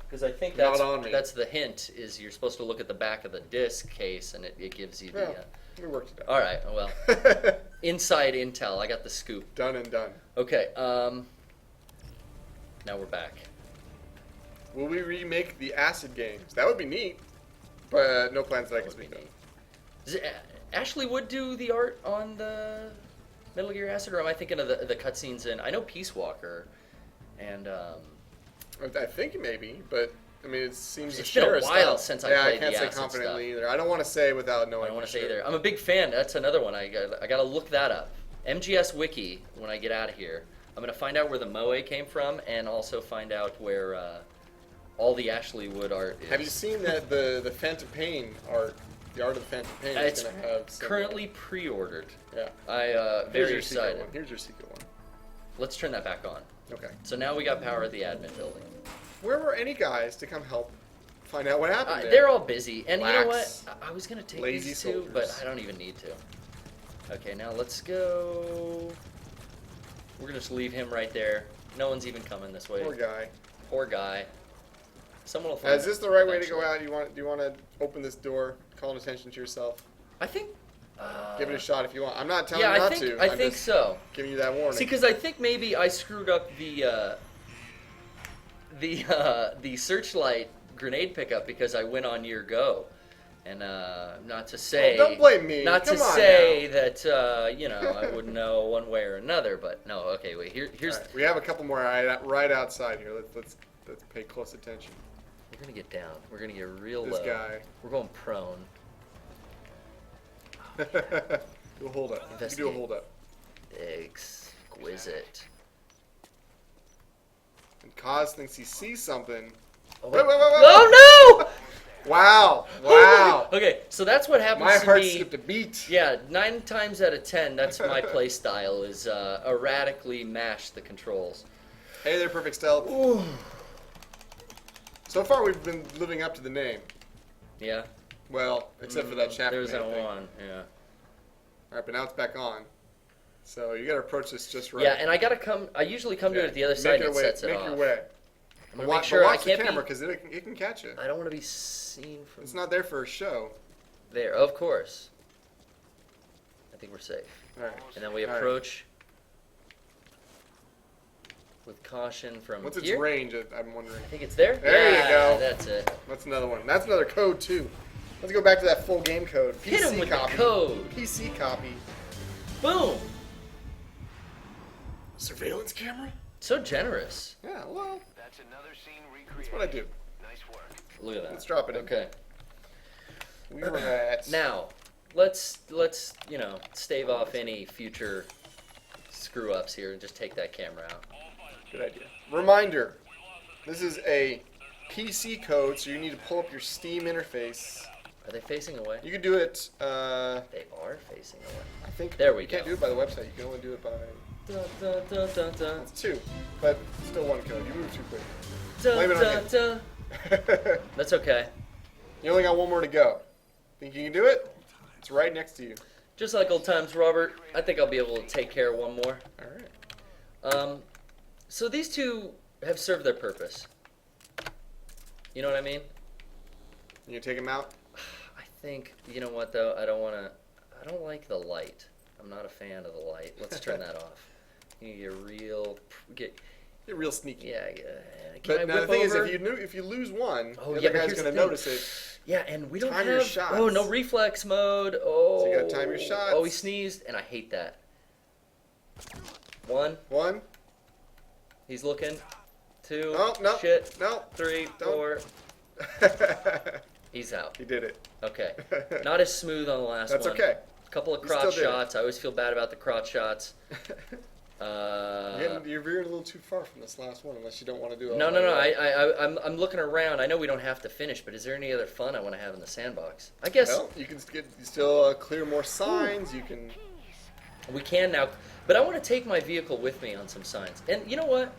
Because I think Not that's on me. that's the hint. Is you're supposed to look at the back of the disc case, and it gives you the. Yeah. We worked it All right. Well, out. inside intel. I got the scoop. Done and done. Okay. Now we're back. Will we remake the Acid games? That would be neat. But no plans that I can That would speak be of. neat. Does Ashley Wood do the art on the Metal Gear Acid, or am I thinking of the cutscenes in? I know Peace Walker, and I think maybe, but I mean, it seems to It's been a share while stuff. since I yeah, played I can't the say Acid confidently stuff. either. I don't want to say without I knowing. don't want for to say sure. either. I'm a big fan. That's another one. I got to look that up. MGS Wiki. When I get out of here, I'm gonna find out where the Moe came from, and also find out where all the Ashley Wood art is. Have you seen that the Phantom Pain art? The art of the Phantom Pain is It's going to have some, currently pre-ordered. Yeah. I Here's very your secret excited. one. Here's your secret one. Let's turn that back on. Okay. So now we got power at the admin building. Where were any guys to come help find out what happened there? They're all busy, and you know what? Lax. I was gonna take Lazy these two, but soldiers. I don't even need to. Okay, now let's go. We're gonna just leave him right there. No one's even coming this way. Poor guy. Poor guy. Someone will find Is this the right way to go eventually. out? Do you want to open this door, calling attention to yourself? I think. Give it a shot if you want. I'm not telling Yeah, you I not think to. I I'm think just so. giving you that warning. See, because I think maybe I screwed up the searchlight grenade pickup because I went on your go, and not to say. don't blame me. Not Come to on say that I wouldn't know one way or another, but no. Okay, wait. Here's. All right, we have a couple more right outside here. Let's pay close attention. We're gonna get down. We're gonna get real This low. guy. We're going prone. Do a hold up. You do a Investigate. hold up. Exquisite. And Kaz thinks he sees something. Oh, Wait. Oh no! Wow! Wow! Okay, so that's what happens My to heart me. skipped a beat. Yeah, 9 times out of 10, that's my play style, is erratically mash the controls. Hey there, Perfect Stealth. So far, we've been living up to the name. Yeah? Well, except for that chapter. There's that one, yeah. All right, but now it's back on. So you got to approach this just right. Yeah, and I usually come to it at the other side and it sets it Make off. your way. I'm gonna Watch, make sure I watch the can't camera be... because it can catch you. I don't want to be seen from It's not there for a show. there. Of course. I think we're safe. All right. And then we All right. approach with caution from What's its here. range? I'm wondering. I think it's there. There you Yeah, go. That's it. That's another one. That's another code too. Let's go back to that full game code. PC Hit him with the copy. code. PC copy. Boom. Surveillance camera? So generous. Yeah. Well, That's another scene that's recreated. what I do. Nice work. Look at that. Let's drop it in. Okay. We were at. Now, let's stave off any future screw ups here and just take that camera out. Good idea. Reminder. This is a PC code, so you need to pull up your Steam interface. Are they facing away? You can do it. They are facing away. I think There we you can't go. do it by the website. You can only do it by. Dun, dun, dun, dun, dun. It's 2, but still one code. You move too quick. Dun, Blame it on dun, him. dun. That's okay. You only got one more to go. Think you can do it? It's right next to you. Just like old times, Robert. I think I'll be able to take care of one more. All right. So these two have served their purpose. You know what I mean? You take him out. I think, you know what though, I don't like the light. I'm not a fan of the light. Let's turn that off. You You're real sneaky. yeah. Can But I now the whip thing is, over? if you lose one, Oh, the yeah, other but guy's here's gonna the thing. notice it. Yeah, and we don't Time have. your shots. Oh, no reflex mode. Oh. So you gotta time your shots. Oh, he sneezed, and I hate that. 1. One. He's looking. 2. Oh no. Shit. No. 3. Don't. 4. He's out. He did it. Okay. Not as smooth on the last That's one. okay. A couple of You still crotch did it. shots. I always feel bad about the crotch shots. You're veering a little too far from this last one, unless you don't want to do it. No. I'm looking around. I know we don't have to finish, but is there any other fun I want to have in the sandbox? I guess Well, you can still clear more signs. You can. we can now. But I want to take my vehicle with me on some signs. And you know what?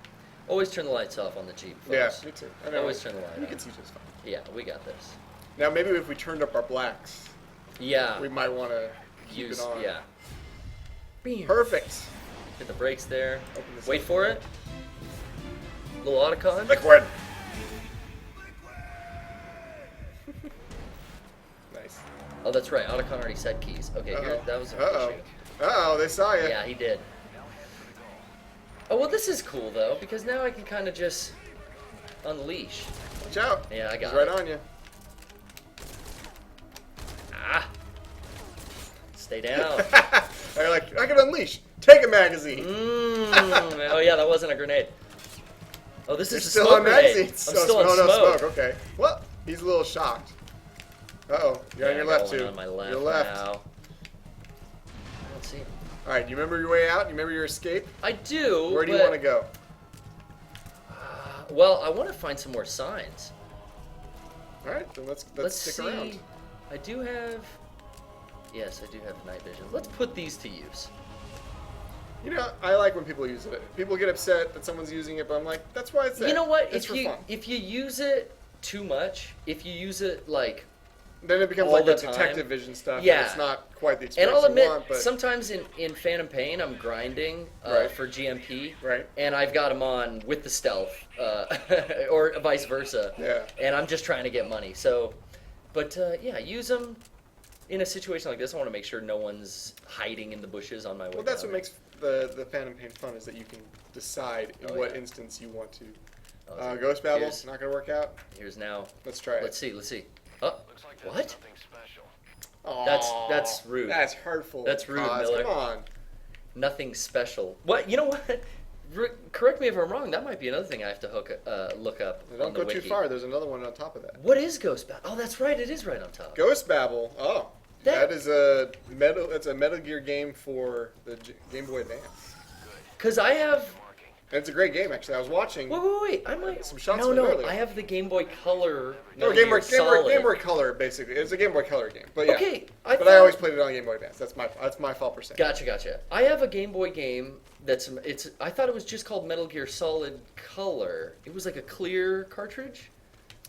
Always turn the lights off on the Jeep, Yeah, folks. me too. I know. Always turn the light You on. can see just fine. Yeah, we got this. Now, maybe if we turned up our blacks, Yeah. we might want to keep Use it on. yeah. Perfect. Hit the brakes there. Open this Wait up. for it. Little autocon. Liquid. Nice. Oh, that's right. Autocon already said keys. Okay, here, that was an issue. They saw you. Yeah, he did. Oh, well, this is cool, though, because now I can kind of just unleash. Watch out. Yeah, I got He's right it. on you. Ah! Stay down. You're like, I can unleash. Take a magazine. Oh, yeah, that wasn't a grenade. Oh, this You're is a still smoke on grenade. magazines. I'm still on no, smoke. smoke. Okay. Well, he's a little shocked. Uh-oh. You're on Yeah, your I got left, one too. on my left Your left. now. Let's see. All right, you remember your way out? You remember your escape? I do. Where do you but- want to go? Well, I want to find some more signs. All right, then let's stick see. around. I do have. Yes, I do have night vision. Let's put these to use. You know, I like when people use it. People get upset that someone's using it, but I'm like, that's why it's there. You know what? It's for fun. If you use it too much, if you use it like, Then it becomes all like the the detective time. vision stuff. Yeah. And it's not quite the and experience I'll admit, you want, but sometimes in Phantom Pain, I'm grinding Right. for GMP, Right. and I've got them on with the stealth, or vice versa. Yeah. And I'm just trying to get money. So, but yeah, use them in a situation like this. I want to make sure no one's hiding in the bushes on my way. Well, that's down. what makes the Phantom Pain fun, is that you can decide in Oh, what yeah. instance you want to. Oh, is it- Ghost Babble, here's- not going to work out. Here's now. Let's try it. Let's see. Oh, Looks like there's what? something special. Aw, That's rude. That's hurtful. That's rude, Cos. Miller. Come on. Nothing special. What? You know what? Correct me if I'm wrong. That might be another thing I have to look up Don't on the go wiki. too far. There's another one on top of that. What is Ghost Battle? Oh, that's right. It is right on top. Ghost Babble. Oh, That- that is a Metal. It's a Metal Gear game for the Game Boy Advance. Because I have. Marking. And it's a great game, actually. I was watching. Wait. I might. Some shots no, from no. earlier. I have the Game Boy Color. No, Metal Game Boy, Gear Solid. Game Boy Color, basically. It's a Game Boy Color game. But yeah. Okay. But I always played it on Game Boy Advance. That's my fault per se. Gotcha. I have a Game Boy game that's. I thought it was just called Metal Gear Solid Color. It was like a clear cartridge.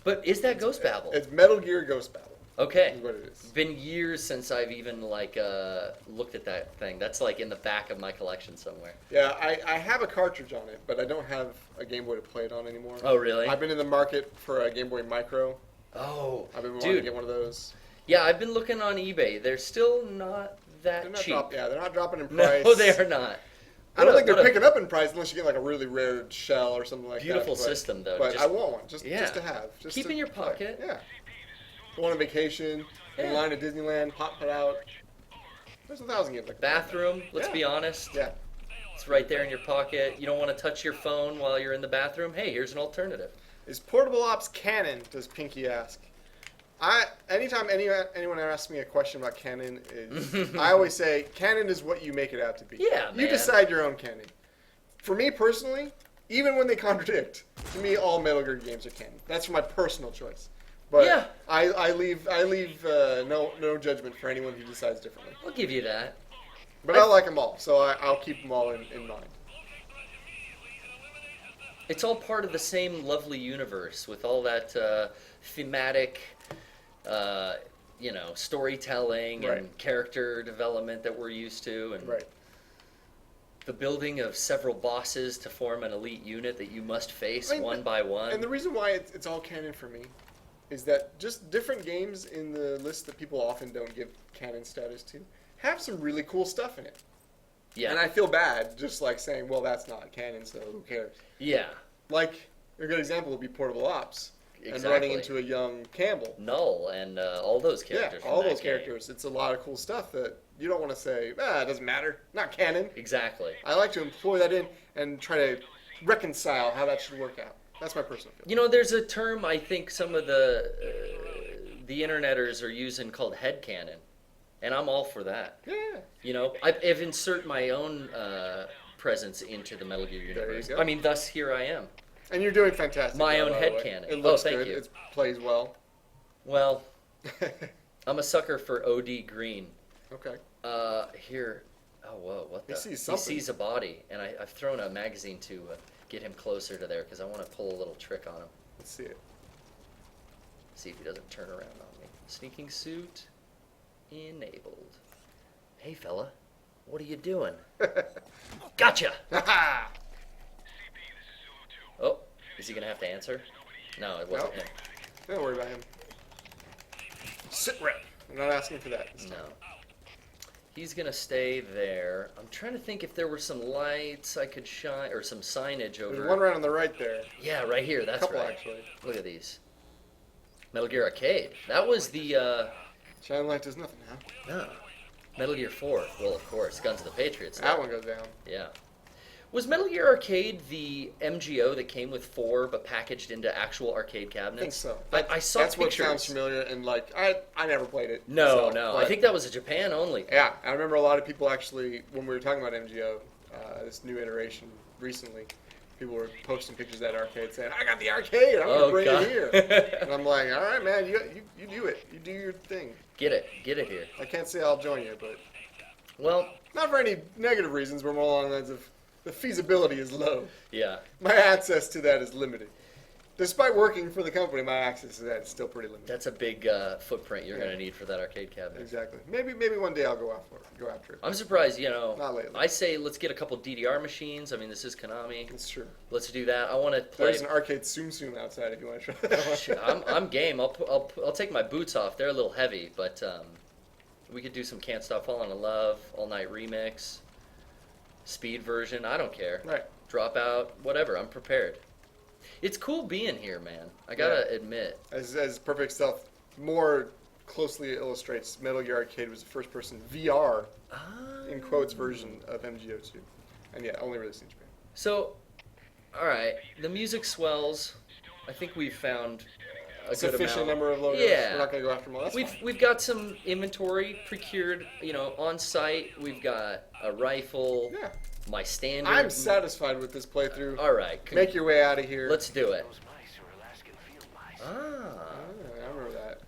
But is that Ghost Babble? It's Metal Gear Ghost Babble. Okay. Is what it is. It's been years since I've even looked at that thing. That's like in the back of my collection somewhere. Yeah, I have a cartridge on it, but I don't have a Game Boy to play it on anymore. Oh, really? I've been in the market for a Game Boy Micro. Oh, I've been wanting to dude. get one of those. Yeah, I've been looking on eBay. They're still not that They're not cheap. they're not dropping in price. No, they are not. I don't think What they're a picking up in price unless you get like a really rare shell or something like Beautiful that. But- system, though. But Just- I want one, just Yeah. to have. Just Keep to in your play. pocket. Yeah. Go on a vacation, in Yeah. line at Disneyland, pop it out. There's 1,000 games like that. Bathroom, let's Yeah. be honest. Yeah. It's right there in your pocket. You don't want to touch your phone while you're in the bathroom. Hey, here's an alternative. Is Portable Ops canon? Does Pinky ask? Anytime anyone asks me a question about canon, I always say canon is what you make it out to be. Yeah, You man. decide your own canon. For me personally, even when they contradict, to me all Metal Gear games are canon. That's my personal choice. But Yeah. I leave no judgment for anyone who decides differently. I'll give you that. But I like them all, so I'll keep them all in mind. It's all part of the same lovely universe with all that thematic, storytelling Right. and character development that we're used to, and Right. the building of several bosses to form an elite unit that you must face I mean, one by one. And the reason why it's all canon for me is that just different games in the list that people often don't give canon status to have some really cool stuff in it. yeah, And I feel bad just like saying, well, that's not canon, so who cares? yeah, Like, a good example would be Portable Ops. And Exactly. running into a young Campbell. Null and all those Yeah, characters. from all that those game. characters. It's a lot of cool stuff that you don't want to say, it doesn't matter. Not canon. Exactly. I like to employ that in and try to reconcile how that should work out. That's my personal feeling. You know, there's a term I think some of the the interneters are using called headcanon, and I'm all for that. Yeah. You know, I've insert my own presence into the Metal Gear universe. There you go. I mean, thus here I am. And you're doing fantastic. My own by the way. headcanon. It looks thank good. you. It plays well. Well, I'm a sucker for OD Green. Okay. Here. Oh, whoa, what the? He sees a body, and I've thrown a magazine to get him closer to there because I want to pull a little trick on him. Let's see it. See if he doesn't turn around on me. Sneaking suit enabled. Hey, fella, what are you doing? Gotcha! Oh, is he gonna have to answer? No, it wasn't him. Don't worry about him. Sit rep. I'm not asking for that. No. He's gonna stay there. I'm trying to think if there were some lights I could shine, or some signage over. There's one right on the right there. Yeah, right here. That's Couple, right. actually. Look at these. Metal Gear Arcade. That was the. Shining light does nothing, huh? No. Metal Gear 4. Well, of course, Guns of the Patriots. That one goes down. Yeah. Was Metal Gear Arcade the MGO that came with 4 but packaged into actual arcade cabinets? I think so. I saw That's pictures. what sounds familiar, and like I never played it. No, so, no. but I think that was a Japan only. Yeah, I remember a lot of people actually, when we were talking about MGO, this new iteration recently, people were posting pictures of that arcade saying, I got the arcade, I'm going to bring it here. And I'm like, all right, man, you do it. You do your thing. Get it here. I can't say I'll join you, but Well, not for any negative reasons, but more along the lines of the feasibility is low. yeah. My access to that is limited. Despite working for the company, my access to that is still pretty limited. That's a big footprint you're Yeah. going to need for that arcade cabinet. Exactly. Maybe one day I'll go after it. I'm surprised, you know. Not lately. I say let's get a couple DDR machines. I mean, this is Konami. It's true. Let's do that. I want to play. There's an arcade Tsum Tsum outside if you want to try that Shit, one. I'm game. I'll take my boots off. They're a little heavy, but we could do some Can't Stop Falling in Love, All Night Remix, Speed version. I don't care. Right. Dropout, whatever. I'm prepared. It's cool being here, man. I gotta admit. As Perfect Stealth more closely illustrates, Metal Gear Arcade was the first person VR, in quotes, version of MGO2. And yeah, only released in Japan. So, all right, the music swells. I think we've found a Sufficient good amount. number of logos. Yeah. We're not going to go after them all. That's fine. We've got some inventory procured, on site. We've got a rifle. Yeah. My standard. I'm satisfied with this playthrough. All right. Make your way out of here. Let's do it. Those mice are Alaskan field mice. I remember that.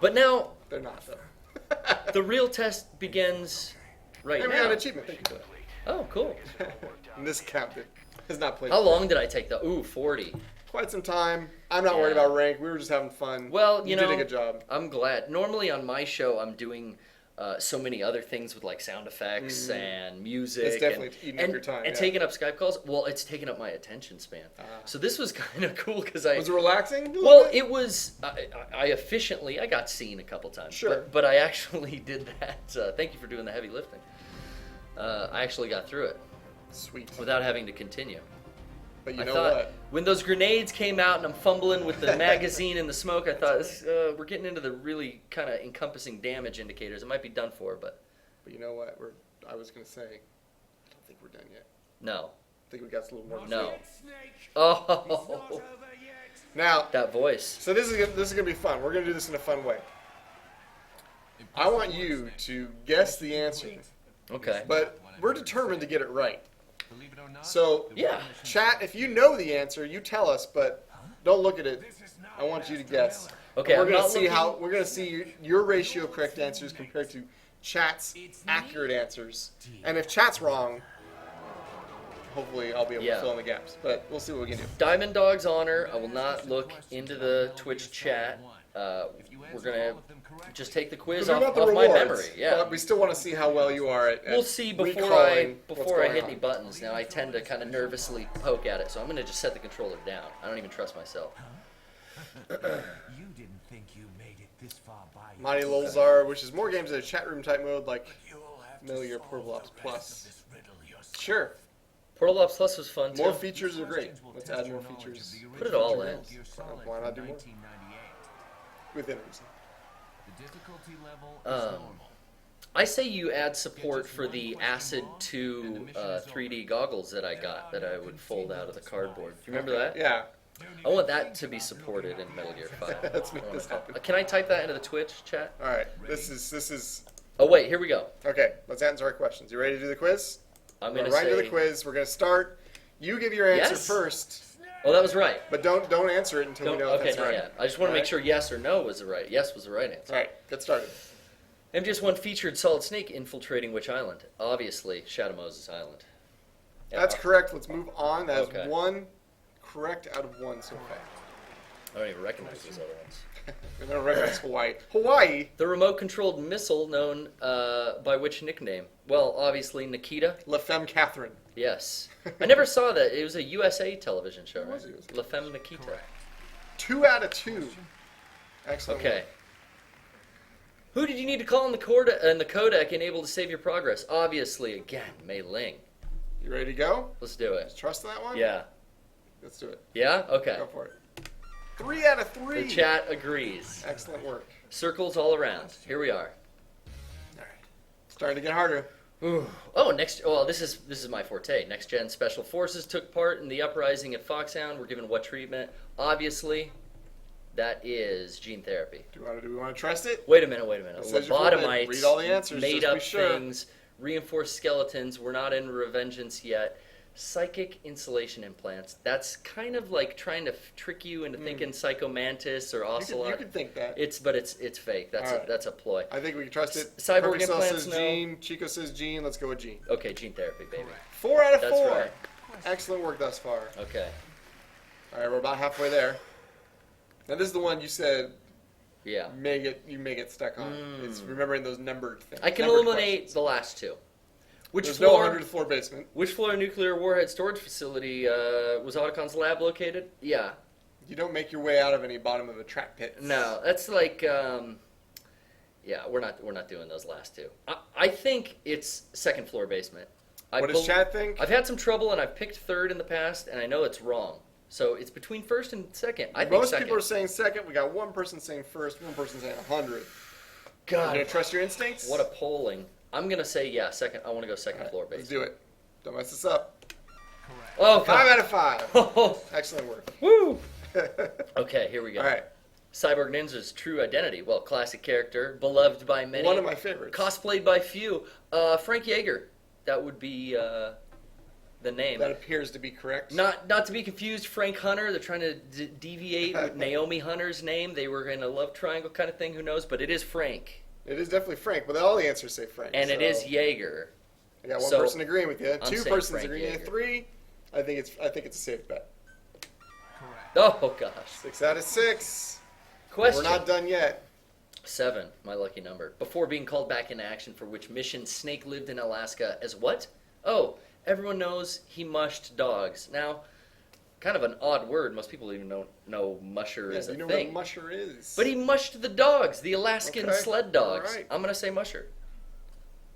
But now They're not, though. the real test begins right And we got now. an achievement. Thank you for that. Oh, cool. And this counted. Has not played. How long did I take the? Ooh, 40. Quite some time. I'm not worried Yeah. about rank. We were just having fun. Well, you did a good job. I'm glad. Normally on my show, I'm doing so many other things with like sound effects and music. It's definitely eating up your time, And yeah. taking up Skype calls. Well, it's taking up my attention span. So this was kind of cool because I. Was it relaxing? a little Well, bit? it was. I efficiently. I got seen a couple times. Sure. But I actually did that. Thank you for doing the heavy lifting. I actually got through it Sweet. without having to continue. But you I know thought what? when those grenades came out and I'm fumbling with the magazine and the smoke, I thought we're getting into the really kind of encompassing damage indicators. It might be done for, but But you know what? I was going to say, I don't think we're done yet. no. I think we got a little more to No. do. Oh, Now, that voice. so this is gonna be fun. We're gonna do this in a fun way. I want you to guess the answer, Okay. but we're determined to get it right. Believe it or not, So, Yeah. chat, if you know the answer, you tell us, but don't look at it. I want you to guess. Okay, We're I'm gonna not see looking- we're gonna see your ratio of correct answers compared to chat's accurate answers. And if chat's wrong, hopefully I'll be able Yeah. to fill in the gaps. But we'll see what we can do. Diamond Dog's honor. I will not look into the Twitch chat. We're gonna just take the quiz We off, want the off my rewards, memory. Yeah. but we still want to see how well you are at We'll see before recalling what's I going hit on. any buttons. Now I tend to kind of nervously poke at it, so I'm gonna just set the controller down. I don't even trust myself. You didn't think you made it this far by Mighty Lolzar, which is more games in a chat room type mode, like Metal Gear Portable Ops Plus. Sure, Portal Ops Plus was fun too. more features are great. Let's add more features. Put it all in. Why not do more? Within reason. The difficulty level is Um, normal. I say you add support for the Acid 2 3D goggles that I got that I would fold out of the cardboard. Do you remember that? Yeah. I want that to be supported in Metal Gear 5. Let's make this happen. Can I type that into the Twitch chat? All right, this is. Oh wait, here we go. Okay, let's answer our questions. You ready to do the quiz? I'm We're gonna right say. into the quiz. We're gonna start. You give your answer Yes. first, Oh, that was right. but don't answer it until we know if Okay, that's not right. yet. I just want to make Alright. sure yes or no was the right. Yes was the right answer. All right, get started. MGS1 featured Solid Snake infiltrating which island? Obviously, Shadow Moses Island. Yeah, That's correct. Let's move on. That is Okay. one correct out of one so far. I don't even recognize those other ones. We're gonna recognize Hawaii. Hawaii. The remote-controlled missile known by which nickname? Well, obviously Nikita. La Femme Catherine. Yes. I never saw that. It was a USA television show, right? was USA. La Femme Nikita. 2 out of 2. Excellent. Okay. Who did you need to call in the codec and able to save your progress? Obviously, again, Mei Ling. You ready to go? Let's do it. Trust that one? Yeah. Let's do it. Yeah? Okay. Go for it. 3 out of 3. The chat agrees. Excellent work. Circles all around. Here we are. All right. Starting to get harder. Ooh. Oh, this is my forte. Next Gen Special Forces took part in the uprising at Foxhound. We're given what treatment? Obviously, that is gene therapy. Do we want to trust it? Wait a minute. It says you're full bit. Lobotomites, Read all the answers, made just up be sure. things, reinforced skeletons. We're not in Revengeance yet. Psychic insulation implants. That's kind of like trying to trick you into thinking Psychomantis or You Ocelot. could think that. It's fake. That's All right. that's a ploy. I think we can trust it. Cyborg Perfect Cell implants, says no. Gene. Chico says Gene. Let's go with Gene. Okay, gene therapy, baby. 4 out of That's 4. right. Excellent work thus far. Okay. All right, we're about halfway there. Now this is the one you said Yeah. you may get stuck on. It's remembering those numbered things. I can numbered eliminate questions. the last two. Which There's floor? no 100th floor basement. Which floor nuclear warhead storage facility was Otacon's lab located? Yeah. You don't make your way out of any bottom of a trap pit. No, that's like, yeah, we're not doing those last two. I think it's second floor basement. What does Chad think? I've had some trouble, and I've picked third in the past, and I know it's wrong. So it's between first and second. I think Most second. people are saying second. We got one person saying first, one person saying 100. God, You gonna trust your instincts? what a polling. I'm gonna say yeah, second. I want to go second floor Let's basement. do it. Don't mess this up. Oh, 5 God. out of 5. Oh, Excellent work. woo. Okay, here we go. All right. Cyborg Ninja's true identity. Well, classic character, beloved by many. One of my favorites. Cosplayed by few. Frank Yeager. That would be the name. That appears to be correct. Not to be confused, Frank Hunter. They're trying to deviate with Naomi Hunter's name. They were in a love triangle kind of thing. Who knows? But it is Frank. It is definitely Frank, but all the answers say Frank. And it so is Yeager. I got one so person agreeing with you. I'm 2 saying persons Frank agreeing. Yeager. 3. I think it's a safe bet. Oh, gosh. 6 out of 6. Question. We're not done yet. 7, my lucky number. Before being called back into action for which mission Snake lived in Alaska as what? Oh, everyone knows he mushed dogs. Now, kind of an odd word. Most people even don't know musher is a you know thing. what musher is. But he mushed the dogs, the Alaskan Okay, sled dogs. all right. I'm going to say musher.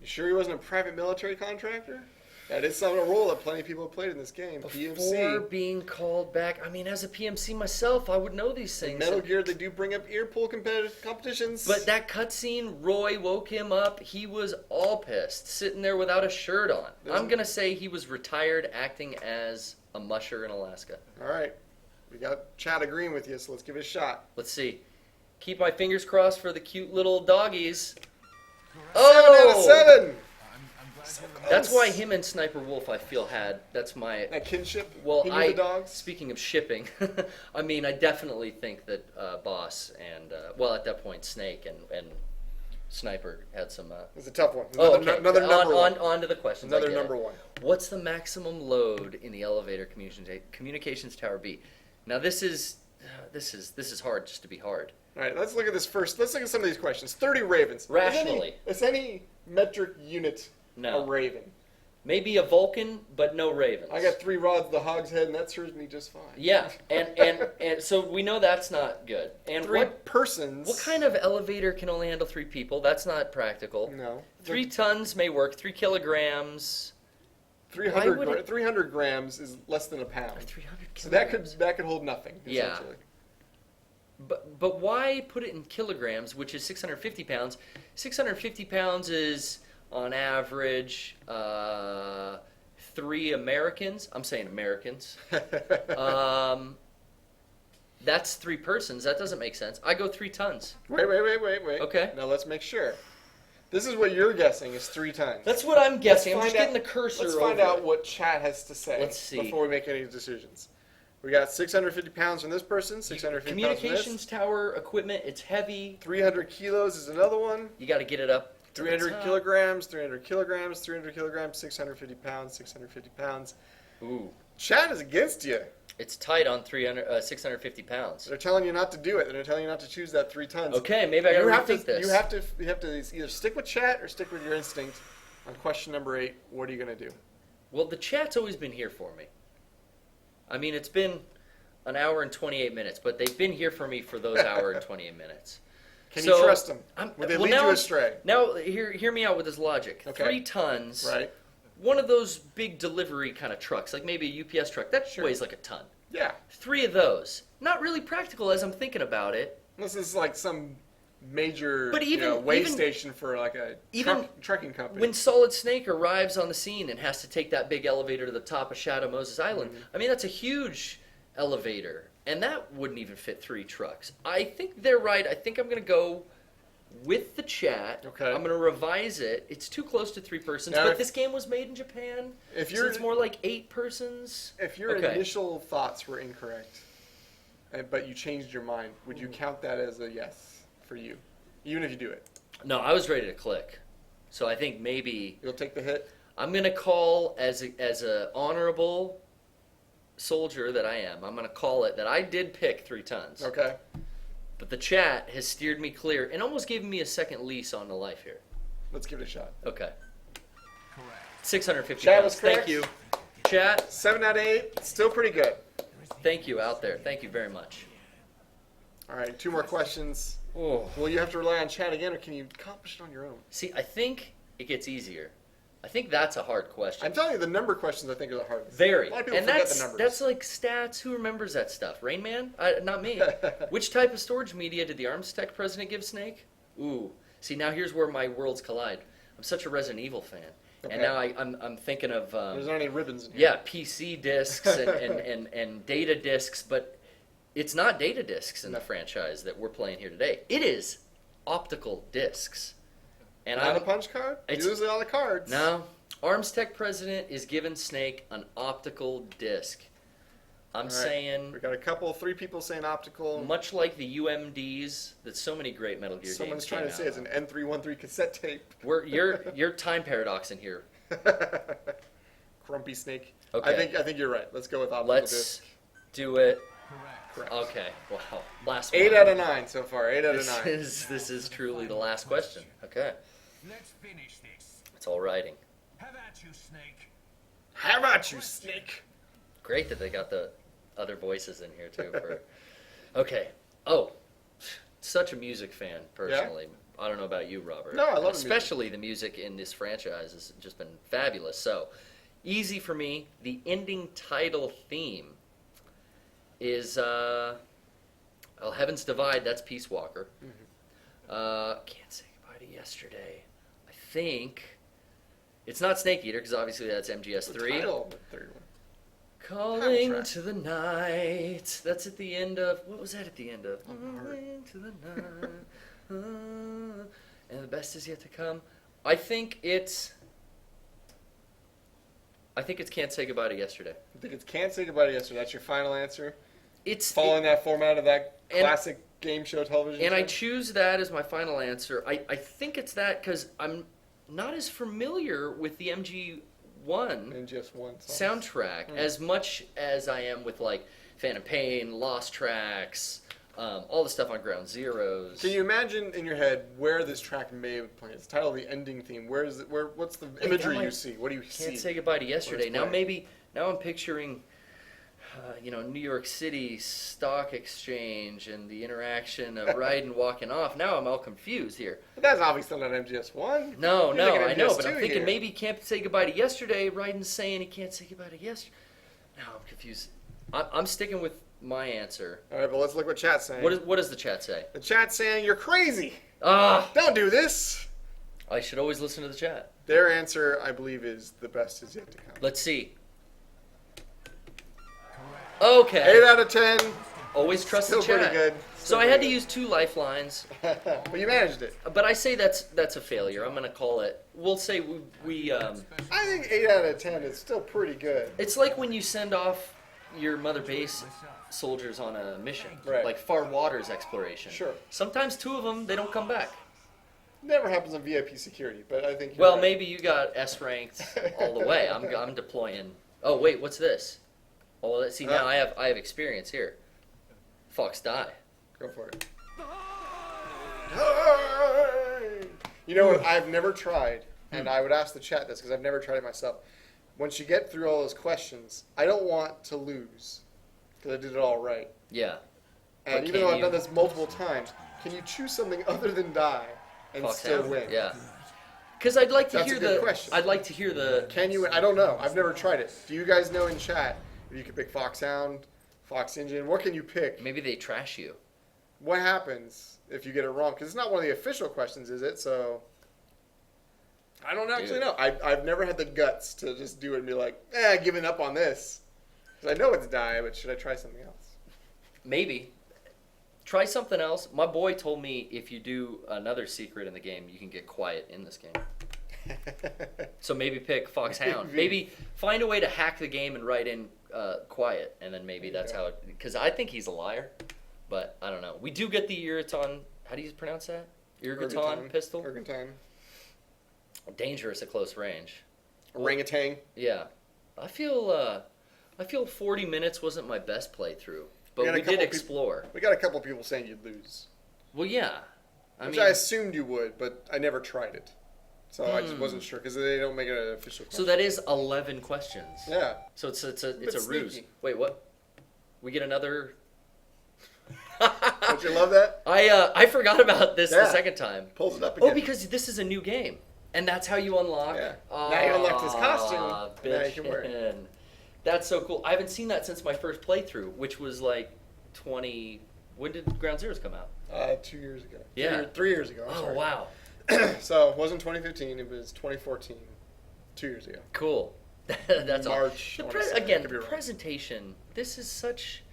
You sure he wasn't a private military contractor? That is some role that plenty of people have played in this game. Before PMC. being called back, I mean, as a PMC myself, I would know these In things. Metal Gear, they do bring up ear pull competitions. But that cutscene, Roy woke him up. He was all pissed, sitting there without a shirt on. I'm going to say he was retired acting as a musher in Alaska. All right. We got Chad agreeing with you, so let's give it a shot. Let's see. Keep my fingers crossed for the cute little doggies. 7 out of 7. That's why him and Sniper Wolf, I feel, had. That's my. That kinship. Well, he knew the dogs. Speaking of shipping, I mean, I definitely think that Boss and, well, at that point, Snake and Sniper had some. It's a tough one. Okay. Another number one. On to the questions. I Another get it. number one. What's the maximum load in the elevator communications tower B? Now this is hard just to be hard. All right, let's look at this first. Let's look at some of these questions. 30 ravens. Rationally. Is any metric unit No. a raven? Maybe a Vulcan, but no ravens. I got 3 rods to the hog's head, and that serves me just fine. Yeah, and so we know that's not good. And 3 persons. what kind of elevator can only handle 3 people? That's not practical. No. 3 tons may work. 3 kilograms. 300 grams is less than a pound. 300 So kilograms. that could hold nothing. Yeah. Essentially. But why put it in kilograms, which is 650 pounds? 650 pounds is, on average, 3 Americans. I'm saying Americans. That's 3 persons. That doesn't make sense. I go 3 tons. Wait. Okay. Now let's make sure. This is what you're guessing is 3 tons. That's what I'm guessing. I'm just getting the cursor Let's over find out it. what chat has to say. Let's see. Before we make any decisions. We got 650 pounds from this person, 650 pounds from Communications this. tower equipment, it's heavy. 300 kilos is another one. You got to get it up. to the 300 top. kilograms, 300 kilograms, 300 kilograms, 650 pounds, 650 pounds. Ooh. Chat is against you. It's tight on 650 pounds. They're telling you not to do it. They're telling you not to choose that 3 tons. Okay, maybe I gotta rethink this. You have to either stick with chat or stick with your instinct. On question number 8, what are you going to do? Well, the chat's always been here for me. I mean, it's been an hour and 28 minutes, but they've been here for me for those hour and 28 minutes. Can you trust them? Would they lead now, you astray? Now, hear me out with this logic. Okay. 3 tons. Right. One of those big delivery kind of trucks, like maybe a UPS truck, that weighs like a ton. Yeah. 3 of those. Not really practical as I'm thinking about it. This is like some major But even station for like a trucking company. When Solid Snake arrives on the scene and has to take that big elevator to the top of Shadow Moses Island, I mean, that's a huge elevator. And that wouldn't even fit 3 trucks. I think they're right. I think I'm going to go with the chat. Okay. I'm going to revise it. It's too close to 3 persons, now but this game was made in Japan. So it's more like 8 persons. If your initial thoughts were incorrect, but you changed your mind, would you count that as a yes for you? Even if you do it? No, I was ready to click. So I think maybe... You'll take the hit? I'm going to call as a honorable soldier that I am. I'm going to call it that I did pick 3 tons. Okay. But the chat has steered me clear and almost given me a second lease on the life here. Let's give it a shot. Okay. Correct. 650 Chat pounds. was correct. Thank you. Chat. 7 out of 8. Still pretty good. Thank you out there. Thank you very much. All right. 2 more questions. Oh. Will you have to rely on chat again, or can you accomplish it on your own? See, I think it gets easier. I think that's a hard question. I'm telling you, the number questions I think are the hardest. Very. A lot of people And forget the numbers. that's like stats. Who remembers that stuff? Rain Man? Not me. Which type of storage media did the Arms Tech president give Snake? Ooh. See, now here's where my worlds collide. I'm such a Resident Evil fan. Okay. And now I'm thinking of... There's not any ribbons in here. yeah, PC discs and data discs, but it's not data discs in the franchise that we're playing here today. It is optical discs. And Not a punch card? Usually all the cards. No. Arms Tech president is giving Snake an optical disc. I'm saying... We got 3 people saying optical. Much like the UMDs that so many great Metal Gear Someone's games trying to say it's an N313 cassette tape. You're time paradoxing here. Grumpy Snake. Okay. I think you're right. Let's go with optical Let's disc. do it. Correct. Okay. Wow. Last one. 8 out of 9 so far. 8 out of 9. This is truly the last question. Okay. Let's finish this. It's all writing. Have at you, Snake. How about you, Snake? Great that they got the other voices in here too. Okay. Oh, such a music fan personally. I don't know about you, Robert. No, I love especially the music in this franchise has just been fabulous. So easy for me. The ending title theme is Heaven's Divide. That's Peace Walker. Can't Say Goodbye to Yesterday. I think it's not Snake Eater because obviously that's MGS3. The title of the third one. Calling to the night. That's at the end of... What was that at the end of? Calling to the night. And the best is yet to come. I think it's Can't Say Goodbye to Yesterday. I think it's Can't Say Goodbye to Yesterday. That's your final answer? It's following that format of that classic game show television And show? I choose that as my final answer. I think it's that because I'm not as familiar with the MGS1 soundtrack as much as I am with like Phantom Pain, Lost Tracks, all the stuff on Ground Zeroes. Can you imagine in your head where this track may have played? It's titled the ending theme. What's the imagery you see? What do you see? Can't Say Goodbye to Yesterday. Now I'm picturing New York City Stock Exchange and the interaction of riding, walking off. Now I'm all confused here. But that's obviously not MGS1. No, I know, but I'm MGS2 thinking here. maybe he can't say goodbye to yesterday. Raiden's saying he can't say goodbye to yesterday. Now I'm confused. I'm sticking with my answer. All right, but let's look what chat's saying. What does the chat say? The chat's saying you're crazy. Ah, Don't do this. I should always listen to the chat. Their answer, I believe, is the best is yet to come. Let's see. Okay. 8 out of 10. Always trust the Still chat. pretty good. So Still I had to pretty use 2 lifelines, good. But you managed it. but I say that's a failure. I'm gonna call it. We'll say we I think 8 out of 10 is still pretty good. It's like when you send off your mother base soldiers on a mission, Right. like far waters exploration. Sure. Sometimes 2 of them they don't come back. Never happens in VIP security, but I think. You're Well, right. maybe you got S ranked all the way. I'm deploying. Oh wait, what's this? Oh, let's see. Now I have experience here. Fox die. Go for it. You know what? I've never tried, and I would ask the chat this because I've never tried it myself. Once you get through all those questions, I don't want to lose because I did it all right. Yeah. And But even can though I've you- done this multiple times, can you choose something other than die and Fox still hound? win? Yeah. Because I'd like to That's a hear good the. question. I'd like to hear the. Can you? I don't know. I've never tried it. Do you guys know in chat if you could pick Foxhound, Fox Engine? What can you pick? Maybe they trash you. What happens if you get it wrong? Because it's not one of the official questions, is it? So I don't actually know. I've never had the guts to just do it and be like, giving up on this. Because I know it's die, but should I try something else? Maybe. Try something else. My boy told me if you do another secret in the game, you can get quiet in this game. So maybe pick Foxhound. Maybe find a way to hack the game and write in quiet, and then maybe that's how it... Because I think he's a liar, but I don't know. We do get the Irriton... How do you pronounce that? Irriton pistol? Orangutan. Dangerous at close range. Orangutan. Yeah. I feel 40 minutes wasn't my best playthrough, but got a we did couple explore. We got a couple people saying you'd lose. Well, yeah. Which I assumed you would, but I never tried it. So I just wasn't sure because they don't make it an official question. So that is 11 questions. Yeah. So it's a Bit ruse. sneaky. Wait, what? We get another. Don't you love that? I forgot about this the Yeah. second time. Pulls it up again. Oh, because this is a new game, and that's how you unlock. Yeah. Now you unlocked his costume. Now you can wear it. bitchin'. That's so cool. I haven't seen that since my first playthrough, which was like 20. When did Ground Zeroes come out? 2 years ago. Yeah. 3 years ago. I'm Oh sorry. wow. So it wasn't 2015. It was 2014. 2 years ago. Cool. That's all. March, The I wanna say. I again, could be the wrong. presentation. This is such.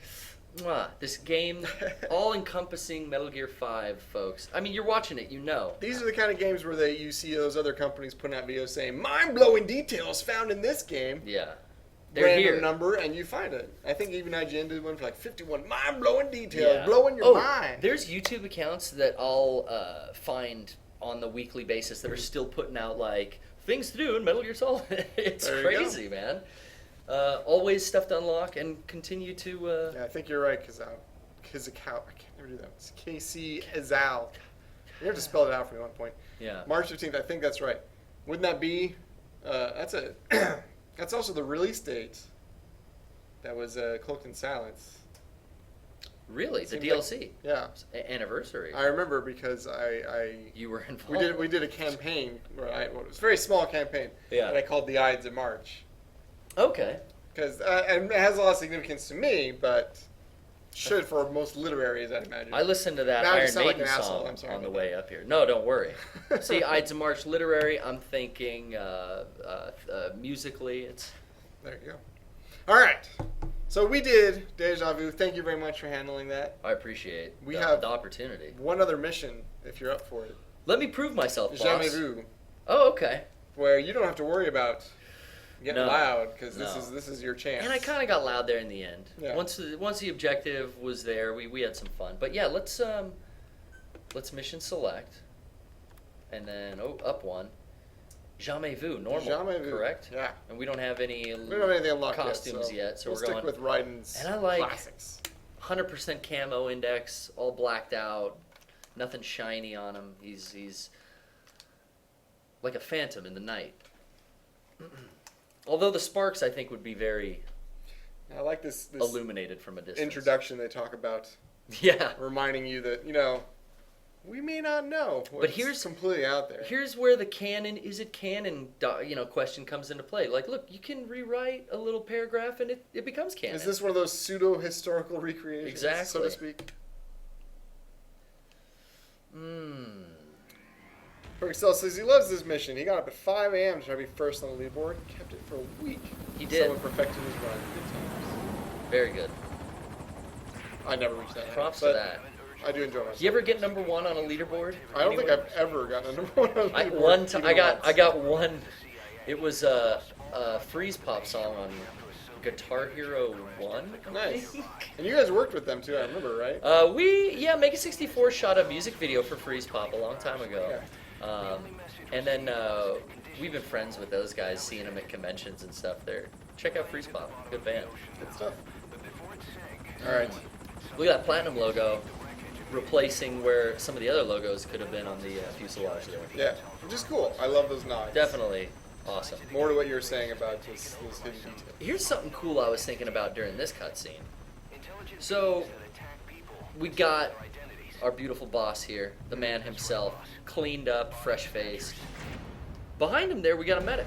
This game, all-encompassing Metal Gear 5, folks. I mean, you're watching it, you know. These are the kind of games where you see those other companies putting out videos saying mind-blowing details found in this game. Yeah. They're Random here. number, and you find it. I think even IGN did one for like 51 mind-blowing details, Yeah. blowing your mind. There's YouTube accounts that I'll find on the weekly basis that are still putting out like things to do in Metal Gear Solid. It's There you crazy, man. Always stuff to unlock and continue to. Yeah, I think you're right, Kazal. Kizakow. I can't never do that. It's KC Azal. You have to spell it out for me at one point. Yeah. March 15th, I think that's right. Wouldn't that be? That's a. That's also the release date. That was Cloaked in Silence. Really, the Seems DLC Yeah, anniversary. I remember because You were involved. we did a campaign where it was a very small campaign. Yeah. And I called the Ides of March Okay. because and it has a lot of significance to me, but should for most literaries, I'd imagine. I listened to that Now I Iron just sound like Maiden an asshole. song I'm sorry on the about way up here. No, don't worry. See, Ides of March literary. I'm thinking musically, it's. There you go. All right. So we did Deja Vu. Thank you very much for handling that. I appreciate We the, have- the opportunity. One other mission, if you're up for it. Let me prove myself, boss. Jamais Vu, Oh, okay. where you don't have to worry about getting No. loud because No. this is your chance. And I kind of got loud there in the end. Yeah. Once the objective was there, we had some fun. But yeah, let's mission select, and then up one. Jamais vu, normal, Jamais Vu. correct? Yeah. And we don't have any We don't have anything unlocked costumes yet, so we'll we're stick going with Raiden's And I like- classics. 100% camo index, all blacked out, nothing shiny on him. He's like a phantom in the night. Although the sparks, I think, would be very I like this illuminated from a distance. introduction they talk about, Yeah. reminding you that we may not know. What's here's- completely out there. Here's where the canon question comes into play. Like, look, you can rewrite a little paragraph and it becomes canon. Is this one of those pseudo historical recreations, so Exactly. to speak? Excel says he loves this mission. He got up at 5 a.m. to try to be first on the leaderboard. Kept it for a week. He did. Someone perfecting his run. Good times. Very good. I never reached that. Props high, to but that. I do enjoy myself. You ever get number 1 on a leaderboard? I don't think I've ever gotten a number 1 on the I, leaderboard, one time even once. I got one. It was a Freeze Pop song on Guitar Hero 1. I Nice. think. And you guys worked with them too, I remember, right? Mega 64 shot a music video for Freeze Pop a long time ago. And then we've been friends with those guys, seeing them at conventions and stuff. Check out Freeze Pop, good band. Good stuff. All right. Look at that platinum logo, replacing where some of the other logos could have been on the fuselage there. Yeah, which is cool. I love those nods. Definitely awesome. More to what you were saying about this hidden detail. Here's something cool I was thinking about during this cutscene. So, we got our beautiful boss here, the man himself, cleaned up, fresh-faced. Behind him there, we got a medic.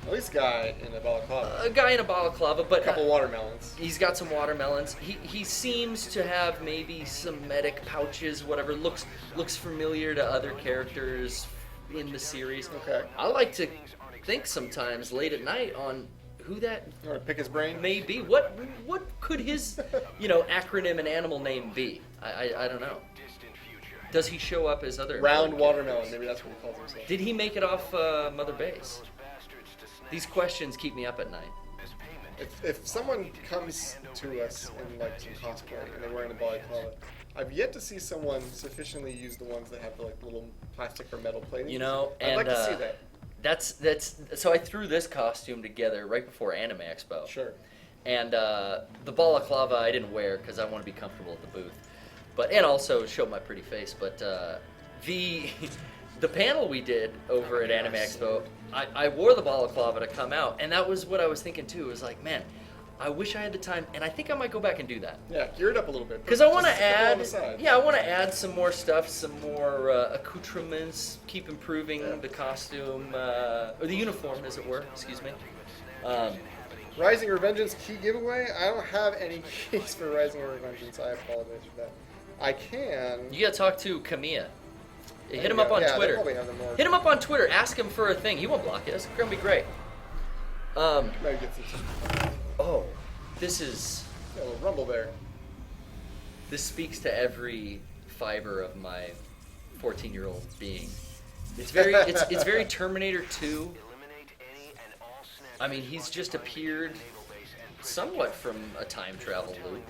At least guy in a balaclava. A guy in a balaclava, but A couple watermelons. he's got some watermelons. He seems to have maybe some medic pouches, whatever. Looks familiar to other characters in the series. Okay. I like to think sometimes late at night on who that You want to pick his brain? may be. What could his acronym and animal name be? I don't know. Does he show up as other Round important watermelon. Maybe that's what he calls himself. Did he make it off Mother Base? These questions keep me up at night. If someone comes to us in like some cosplay and they're wearing a balaclava, I've yet to see someone sufficiently use the ones that have the like little plastic or metal plating. I'd like to see that. That's so I threw this costume together right before Anime Expo. Sure. And the balaclava I didn't wear because I want to be comfortable at the booth, and also show my pretty face. But the panel we did over at Anime Expo, I wore the balaclava to come out, and that was what I was thinking too. It was like, man, I wish I had the time, and I think I might go back and do that. Yeah, gear it up a little bit. Because I want Just to stick it on add, the side. I want to add some more stuff, some more accoutrements, keep improving the costume, or the uniform, as it were. Excuse me. Rising Revengeance key giveaway? I don't have any keys for Rising Revengeance. I apologize for that. I can. You gotta talk to Kamiya. Hit him up on Yeah, they Twitter. probably have them more. Hit him up on Twitter. Ask him for a thing. He won't block you. It's gonna be great. Maybe get some. Oh, this is. Yeah, a little rumble there. This speaks to every fiber of my 14-year-old being. It's very, it's very Terminator 2. I mean, he's just appeared somewhat from a time travel loop.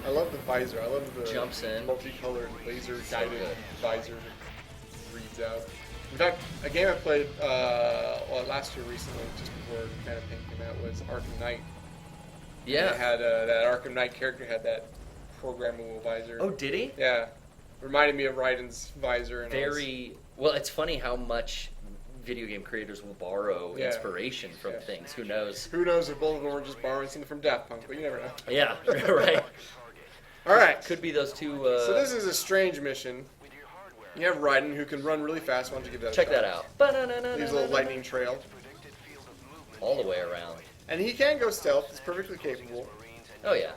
I love the visor. I love the Jumps in. multicolored laser guided good. visor that reads out. In fact, a game I played last year recently, just before Phantom Pain came out, was Arkham Knight. Yeah. It had that Arkham Knight character had that programmable visor. Oh, did he? Yeah, reminded me of Raiden's visor. And Very well. It's funny how much video game creators will borrow Yeah. inspiration from things. Who knows? Who knows if both of them were just borrowing something from Daft Punk, but you never know. Yeah, right. All right. Could be those two. So this is a strange mission. You have Raiden, who can run really fast. Why don't you give that check a shot? that out. Leaves a little lightning trail. All the way around. And he can go stealth. He's perfectly capable. Oh yeah.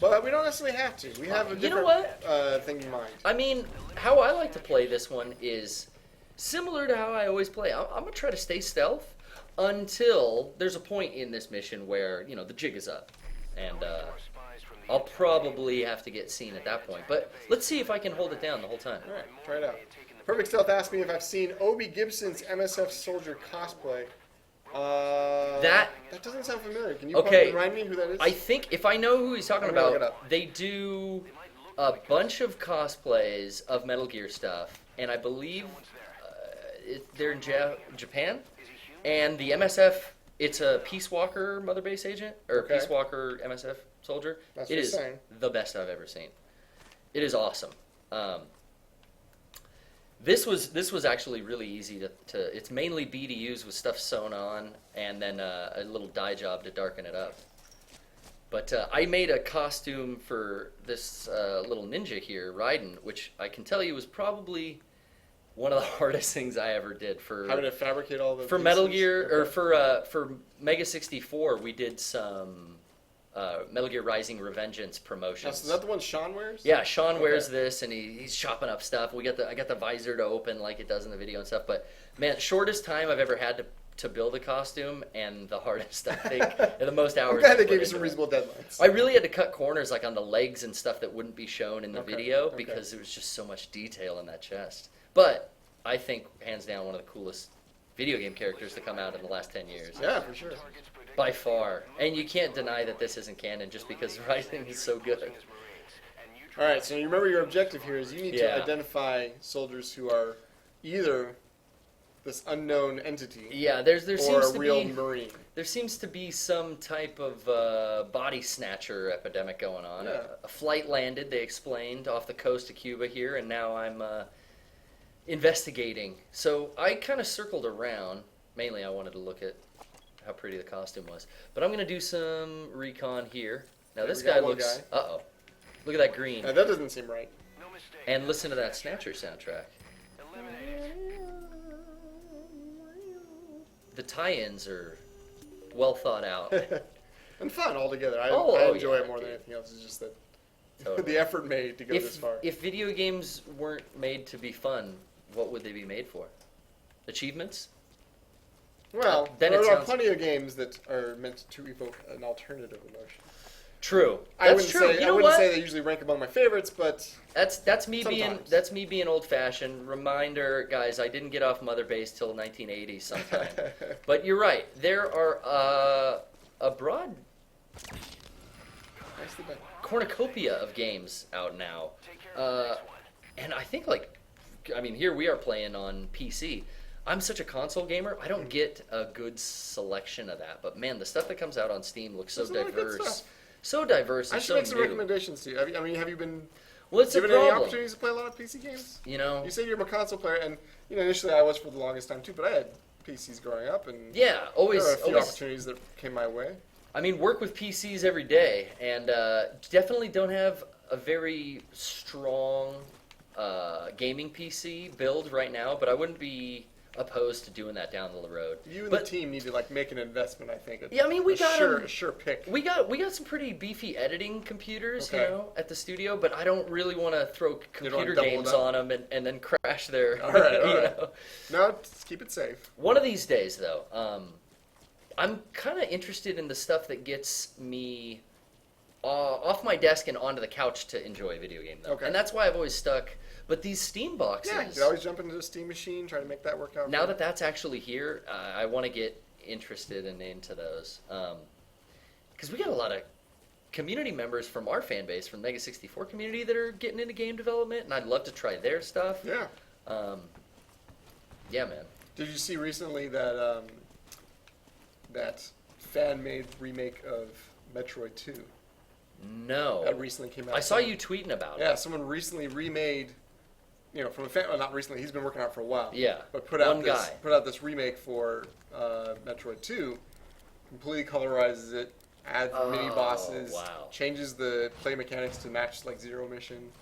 But we don't necessarily have to. We have a You know different thing in mind. I mean, how I like to play this one is similar to how I always play. I'm gonna try to stay stealth until there's a point in this mission where the jig is up, and I'll probably have to get seen at that point. But let's see if I can hold it down the whole time. All right, try it out. Perfect Stealth asked me if I've seen Obi Gibson's MSF Soldier cosplay. That doesn't sound familiar. Can you remind me who that is? I think if I know who he's talking I'm gonna look it about, up. they do a bunch of cosplays of Metal Gear stuff, and I believe they're in Japan. And the MSF, it's a Peace Walker Mother Base agent or Peace Walker MSF soldier. That's it what is you're saying. the best I've ever seen. It is awesome. This was actually really easy to. It's mainly B to use with stuff sewn on, and then a little dye job to darken it up. But I made a costume for this little ninja here, Raiden, which I can tell you was probably one of the hardest things I ever did for. How did it fabricate all the for pieces? Metal Gear or for Mega 64? We did some Metal Gear Rising Revengeance promotions. Is that the one Sean wears? Yeah, Sean wears this, and he's chopping up stuff. I got the visor to open like it does in the video and stuff. But man, shortest time I've ever had to to build a costume and the hardest, I think, and the most hours. I'm glad they put gave you into some it. reasonable deadlines. I really had to cut corners like on the legs and stuff that wouldn't be shown in the Okay, video okay. because there was just so much detail in that chest. But I think hands down one of the coolest video game characters to come out in the last 10 years. Yeah, for sure. By far. And you can't deny that this isn't canon just because the writing is so good. All right, so you remember your objective here is you need Yeah. to identify soldiers who are either this unknown entity Yeah, there or seems a to real be Marine. there seems to be some type of body snatcher epidemic going on. Yeah. A flight landed, they explained, off the coast of Cuba here, and now I'm investigating. So I kind of circled around. Mainly, I wanted to look at how pretty the costume was, but I'm gonna do some recon here. Now Okay, this we got guy one looks. guy. Uh oh, look at that green, Now, that doesn't seem right. No mistake. and listen to that Snatcher soundtrack. Eliminated. The tie-ins are well thought out. And fun altogether. I Oh, enjoy yeah, it more than dude. anything else. It's just that Totally. the effort made to go this far. If video games weren't made to be fun, what would they be made for? Achievements? Well, then there it are sounds- plenty of games that are meant to evoke an alternative emotion. True. I That's wouldn't true. say You I know wouldn't what? say they usually rank among my favorites, but That's me Sometimes. being old fashioned. Reminder, guys, I didn't get off Mother Base till 1980 sometime. But you're right. There are a broad nicely done. cornucopia of games out now. Take care of the next one. And I think here we are playing on PC. I'm such a console gamer. I don't get a good selection of that. But man, the stuff that comes out on Steam looks so There's a lot of good diverse. stuff. So diverse I and should so make some new. recommendations to you. Have you been Well, it's a given any problem. opportunities to play a lot of PC games? You know, You say you're a console player, and initially I was for the longest time too, but I had PCs growing up, and yeah, always, there were a few always. opportunities that came my way. I mean, work with PCs every day, and definitely don't have a very strong gaming PC build right now. But I wouldn't be opposed to doing that down the road. You and But- the team need to make an investment. I think. Yeah, I mean, we got 'em. a sure pick. We got some pretty beefy editing computers, Okay. at the studio, but I don't really want to throw don't computer wanna double games it up? on them and then crash their. All right, all you right. know. No, just keep it safe. One of these days, though, I'm kind of interested in the stuff that gets me off my desk and onto the couch to enjoy a video game, though. Okay. And that's why I've always stuck. But these Steam boxes, Yeah, you can always jump into the Steam machine, try to make that work out. now that that's actually here, I want to get interested and into those. Because we got a lot of community members from our fan base, from Mega 64 community, that are getting into game development, and I'd love to try their stuff. Yeah. Yeah, man. Did you see recently that that fan-made remake of Metroid 2? No. That recently came out. I saw you tweeting about it. Yeah, someone recently remade, from a fan. Well, not recently. He's been working on it for a while. Yeah. But put out One this guy. put out this remake for Metroid 2. Completely colorizes it, adds mini Oh, bosses, wow. changes the play mechanics to match like Zero Mission.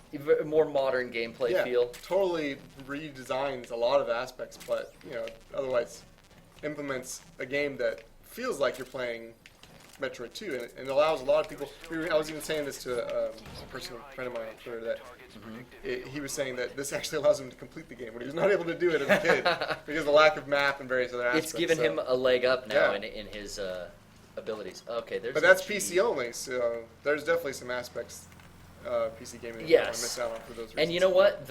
More modern gameplay Yeah, feel. totally redesigns a lot of aspects, but otherwise implements a game that feels like you're playing Metroid 2, and allows a lot of people. I was even saying this to a friend of mine on Twitter that he was saying that this actually allows him to complete the game when he was not able to do it as a kid because of the lack of map and various other aspects. It's given so. him a leg up now Yeah. in his abilities. Okay, there's. But a that's G. PC only, so there's definitely some aspects PC gaming that Yes. I miss out on for those reasons. And you know what?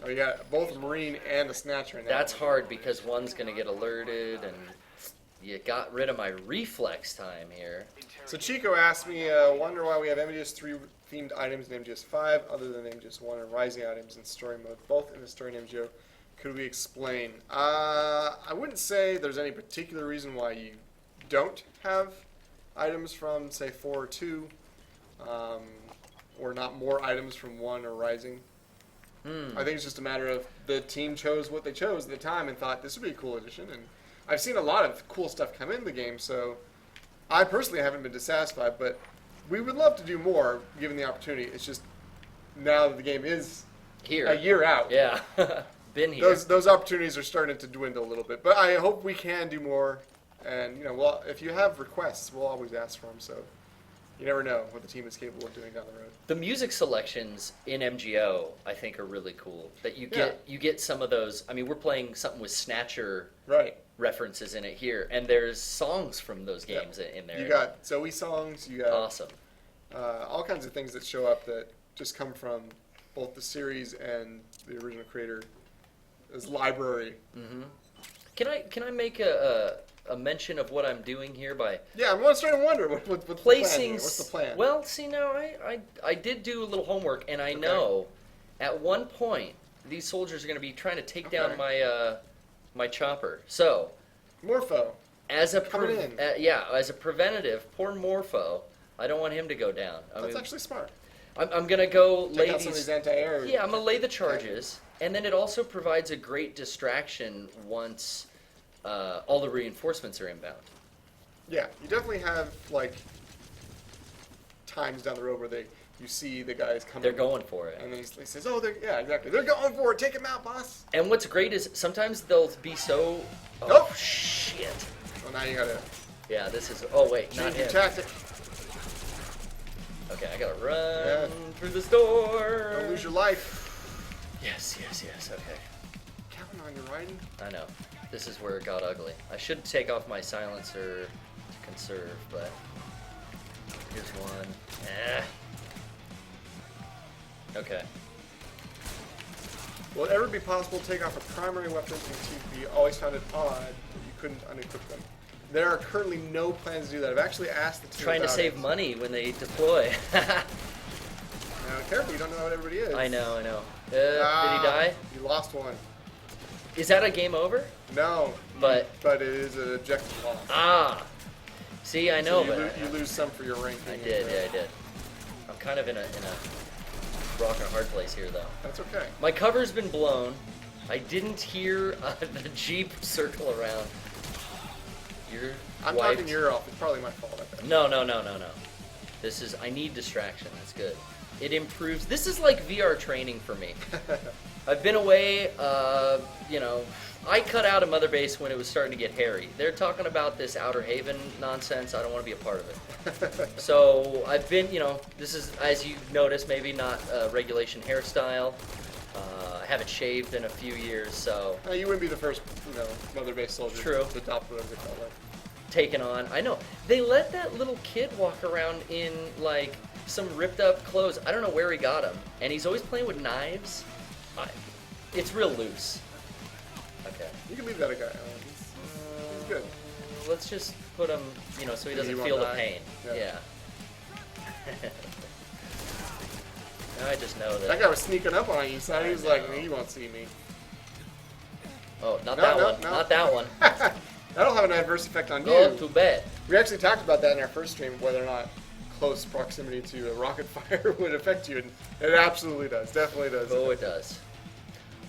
You got both a Marine and a Snatcher in that That's one. hard because one's gonna get alerted, and you got rid of my reflex time here. So Chico asked me, wonder why we have MGS3 themed items in MGS5 other than MGS1 and Rising items in story mode, both in the story and MGO. Could we explain? I wouldn't say there's any particular reason why you don't have items from, say, 4 or 2, or not more items from 1 or Rising. I think it's just a matter of the team chose what they chose at the time and thought this would be a cool addition. And I've seen a lot of cool stuff come in the game, so I personally haven't been dissatisfied, but we would love to do more given the opportunity. It's just now that the game is Here. a year out, Yeah. Been here. those opportunities are starting to dwindle a little bit. But I hope we can do more. And well, if you have requests, we'll always ask for them. So you never know what the team is capable of doing down the road. The music selections in MGO, I think, are really cool. That you get some of those. I mean, we're playing something with Snatcher Right. references in it here, and there's songs from those games in there. You got Zoe songs. You got awesome. All kinds of things that show up that just come from both the series and the original creator. His library. Mm-hmm. Can I make a mention of what I'm doing here by? Yeah, I'm starting to wonder what's placing. What's the plan? Well, see now I did do a little homework, and I know at one point these soldiers are going to be trying to take down my my chopper. So Morpho. As a as a preventative, poor Morpho. I don't want him to go down. That's actually smart. I'm gonna go Take lay out some of these anti-air. Yeah, I'm gonna lay the charges, and then it also provides a great distraction once all the reinforcements are inbound. Yeah, you definitely have like times down the road where you see the guys coming. They're going for it, and then he says, "Oh, exactly. They're going for it. Take him out, boss." And what's great is sometimes they'll be so. Oh nope. Shit! Well, now you gotta. Yeah, this is. Oh wait, change not your him. tactic. Okay, I gotta run through this door. Don't lose your life. Yes. Okay. Counting on your riding. I know. This is where it got ugly. I should take off my silencer to conserve, but here's one. Okay. Will it ever be possible to take off a primary weapon in TP? Always found it odd that you couldn't unequip them. There are currently no plans to do that. I've actually asked the team trying to save money when they deploy. Now, careful, you don't know what everybody is. I know. Did he die? You lost one. Is that a game over? No. But it is an objective loss. Ah. See, I know, so but you lose some for your ranking. I did. Yeah, I did. I'm kind of in a rock and a hard place here, though. That's okay. My cover's been blown. I didn't hear the Jeep circle around. I'm talking your off. It's probably my fault. I think. No. This is. I need distraction. That's good. It improves. This is like VR training for me. I've been away. I cut out of Mother Base when it was starting to get hairy. They're talking about this Outer Haven nonsense. I don't want to be a part of it. So I've been. This is, as you noticed, maybe not a regulation hairstyle. I haven't shaved in a few years, so. You wouldn't be the first, Mother Base soldier to adopt whatever they call it. Taken on. I know. They let that little kid walk around in, like, some ripped up clothes. I don't know where he got them. And he's always playing with knives. It's real loose. Okay. You can leave that a guy. He's good. Let's just put him, so he doesn't feel the pain. Yeah. Now I just know that. That guy was sneaking up on you, so he was like, he won't see me. Oh, not that one. No. Not that one. That'll have an adverse effect on you. Oh, too bad. We actually talked about that in our first stream, whether or not close proximity to a rocket fire would affect you, and it absolutely does. Definitely does. Oh, it does.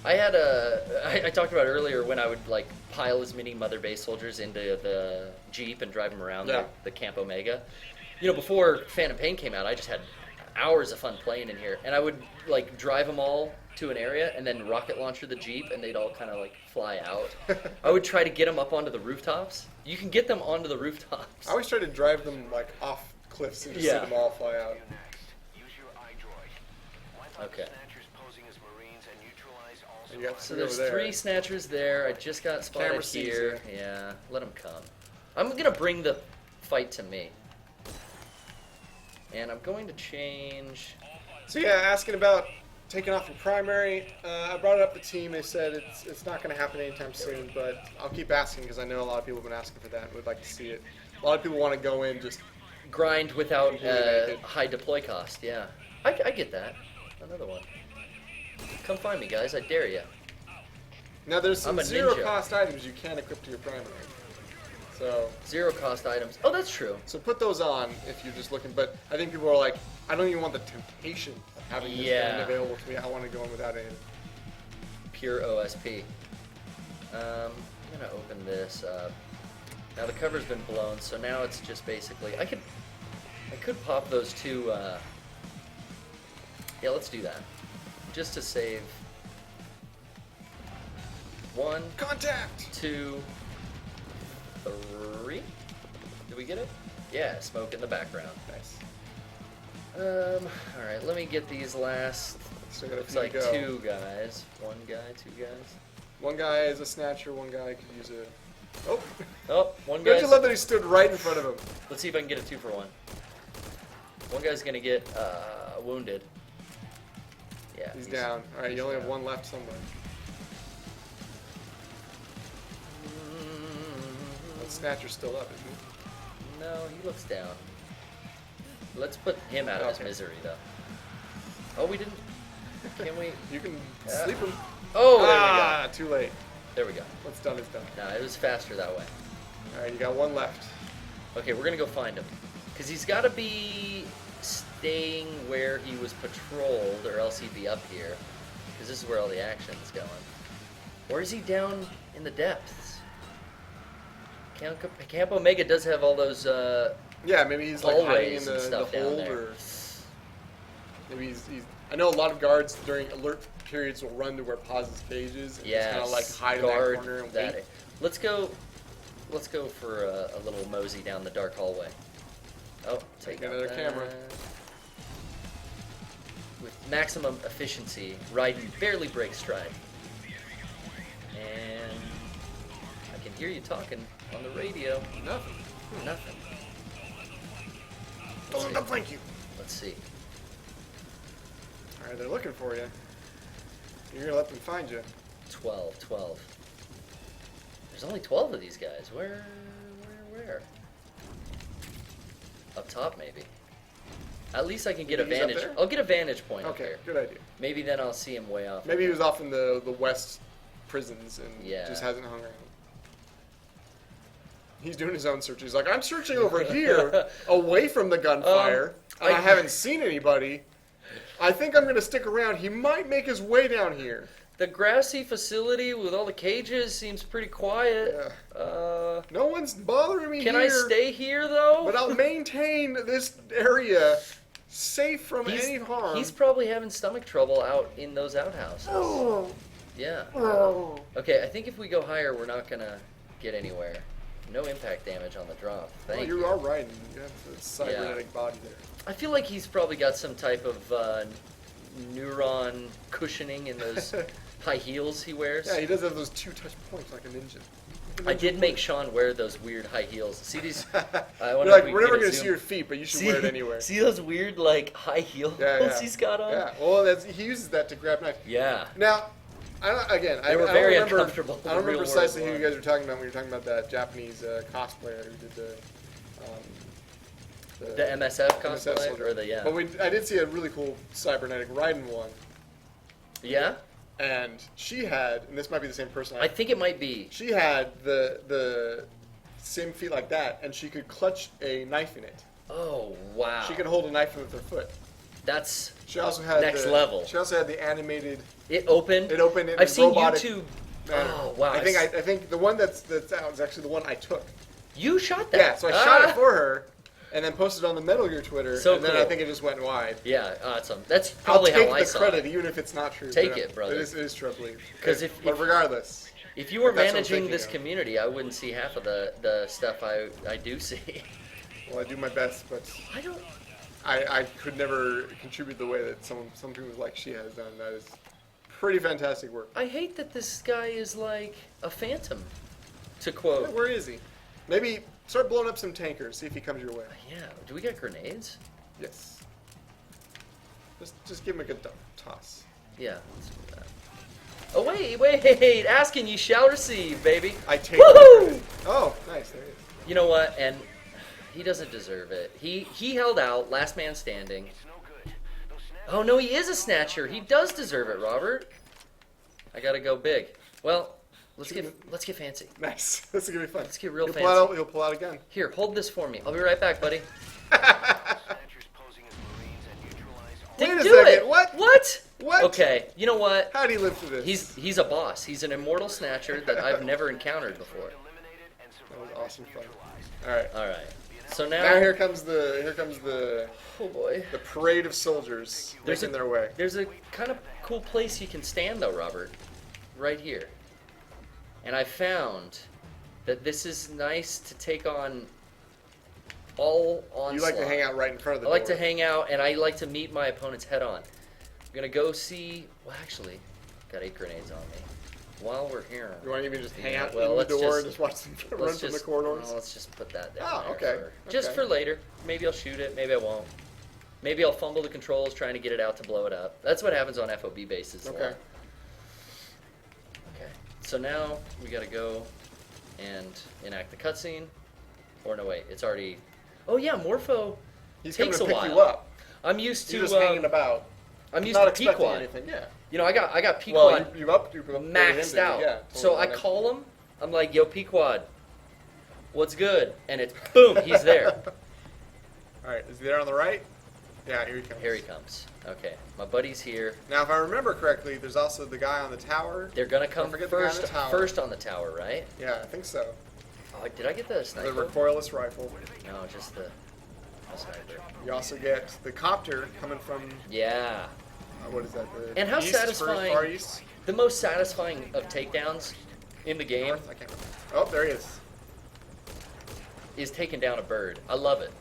I talked about earlier when I would like pile as many Mother Base soldiers into the Jeep and drive them around the Camp Omega. Before Phantom Pain came out, I just had hours of fun playing in here, and I would like drive them all to an area and then rocket launcher the Jeep, and they'd all kind of like fly out. I would try to get them up onto the rooftops. You can get them onto the rooftops. I always try to drive them like off cliffs and just see them all fly out. Okay. So there's 3 snatchers there. I just got spotted here. Yeah, let them come. I'm gonna bring the fight to me, and I'm going to change. So asking about taking off from primary, I brought it up to the team. They said it's not going to happen anytime soon, but I'll keep asking because I know a lot of people have been asking for that and would like to see it. A lot of people want to go in just grind without high deploy cost. Yeah, I get that. Another one. Come find me, guys. I dare you. Now there's some zero-cost items you can equip to your primary. So zero-cost items. Oh, that's true. So put those on if you're just looking. But I think people are like, I don't even want the temptation of having this gun available to me. I want to go in without any. Pure OSP. I'm gonna open this up. Now the cover's been blown, so now it's just basically I could pop those 2. Yeah, let's do that. Just to save 1 contact 2 3. Did we get it? Yeah, smoke in the background. Nice. Alright, let me get these last. Looks like 2 guys. 1 guy, 2 guys. 1 guy is a snatcher, 1 guy could use a Oh. Oh, one Don't guy's... you love that he stood right in front of him? Let's see if I can get a 2-for-1. One guy's gonna get wounded. Yeah. He's down. All right, you only have one left somewhere. That Snatcher's still up, isn't he? No, he looks down. Let's put him out of his misery, though. Oh, we didn't. Can we? You can sleep him. Oh, there we go. Too late. There we go. What's done is done. No, it was faster that way. All right, you got one left. Okay, we're gonna go find him, because he's got to be staying where he was patrolled, or else he'd be up here, because this is where all the action's going. Or is he down in the depths? Camp Omega does have all those Yeah, maybe he's like hiding in hallways and the stuff down hold, there. or maybe he's. I know a lot of guards during alert periods will run to where Paz's cage is and just kind of like hide in that corner and wait. Let's go for a little mosey down the dark hallway. Oh, take another camera. With maximum efficiency, Raiden barely breaks stride. And I can hear you talking on the radio. Nothing. Nothing. Thank you. Let's see. All right, they're looking for you. You're gonna let them find you. 12. There's only 12 of these guys. Where? Up top, maybe. At least I can get a He's up vantage. there? I'll get a vantage point up Okay, here. good idea. Maybe then I'll see him way off. Maybe he was off in the west prisons and Yeah. just hasn't hung around. He's doing his own search. He's like, I'm searching over here, away from the gunfire, and I haven't seen anybody. I think I'm going to stick around. He might make his way down here. The grassy facility with all the cages seems pretty quiet. Yeah. No one's bothering me Can here. I stay here, though? But I'll maintain this area safe from any harm. He's probably having stomach trouble out in those outhouses. Oh. Yeah. Oh. Okay, I think if we go higher, we're not going to get anywhere. No impact damage on the drop. Thank you. You are right. You have the cybernetic body there. I feel like he's probably got some type of neuron cushioning in those high heels he wears. Yeah, he does have those 2 touch points like a ninja. I did make Sean wear those weird high heels. See these? You're like, we're never going to see your feet, but you should wear it anyway. See those weird like high heels he's got on? Yeah, well, he uses that to grab knife. Yeah. Now, I don't very remember, uncomfortable I don't remember in the real precisely who world. you guys were talking about when you were talking about that Japanese cosplayer who did The MSF cosplay? soldier. Or the, But I did see a really cool cybernetic Raiden one. Yeah? And she had, and this might be the same person. I think it might be. She had the same feet like that, and she could clutch a knife in it. Oh, wow. She could hold a knife with her foot. That's She also had next level. She also had the animated. It opened. I've seen robotic YouTube. manner. Oh, wow. I think the one that's out is actually the one I took. You shot that? Yeah, so I shot it for her, and then posted on the Metal Gear Twitter, So and then cool. I think it just went wide. Yeah, awesome. That's probably I'll take how I the saw credit, it. even if it's not true. Take but it, brother. It is true, I believe. 'Cause But regardless, If you were That's what I'm managing thinking this of. community, I wouldn't see half of the stuff I do see. well, I do my best, but I don't. I could never contribute the way that some people like she has done. That is pretty fantastic work. I hate that this guy is like a phantom, to quote. Where is he? Maybe start blowing up some tankers. See if he comes your way. Yeah. Do we got grenades? Yes. Just give him a good toss. Yeah. Let's do that. Oh wait! Asking you shall receive, baby. I take. Woohoo! Oh, nice. There he is. You know what? And he doesn't deserve it. He held out, last man standing. It's no good. Those snatchers Oh no, he is a snatcher. He does deserve it, Robert. I gotta go big. Well, let's get fancy. Nice. This is gonna be fun. Let's get real he'll fancy. He'll pull out a gun. Here, hold this for me. I'll be right back, buddy. snatchers posing as Marines and neutralize all Wait Didn't a do second, it. what? What? What? Okay. You know what? How'd he live through this? He's a boss. He's an immortal snatcher that I've never encountered before. eliminated and That was survivors awesome fun. neutralized. All right. All right. So Now now, here comes the oh boy. parade of soldiers There's making a- their way. There's a kind of cool place you can stand though, Robert. Right here. And I found that this is nice to take on all onslaught. You like to hang out right in front of the I like door. to hang out, and I like to meet my opponents head on. I'm gonna go see. Well, actually, got 8 grenades on me. while we're here. You want to even just hang Yeah, out well, in the let's door just- and just watch them run Let's from the just, corridors? well, let's just put that down. Oh, there okay, Just okay. for later. Maybe I'll shoot it. Maybe I won't. Maybe I'll fumble the controls trying to get it out to blow it up. That's what happens on FOB bases. Okay. Okay. So now we gotta go and enact the cutscene. Or no, wait. It's already. Oh yeah, Morpho He's coming takes to a pick while. you up. I'm used to. You're just hanging about. I'm used Not to expecting Pequod. anything, yeah. You know, I got Pequod Well, you maxed out. Yeah, So totally. I call him. I'm like, "Yo, Pequod, what's good?" And it's boom, he's there. All right, is he there on the right? Yeah, here he comes. Here he comes. Okay, my buddy's here. Now, if I remember correctly, there's also the guy on the tower. They're gonna come Don't forget the guy on first. the tower. First on the tower, right? Yeah, I think so. Oh, did I get the The sniper? recoilless rifle. No, just the sniper. You also get the copter coming from, Yeah. what is that? The And how east, satisfying- Far east? The most satisfying of takedowns in the game North? I can't remember. Oh, there he is. is taking down a bird. I love it.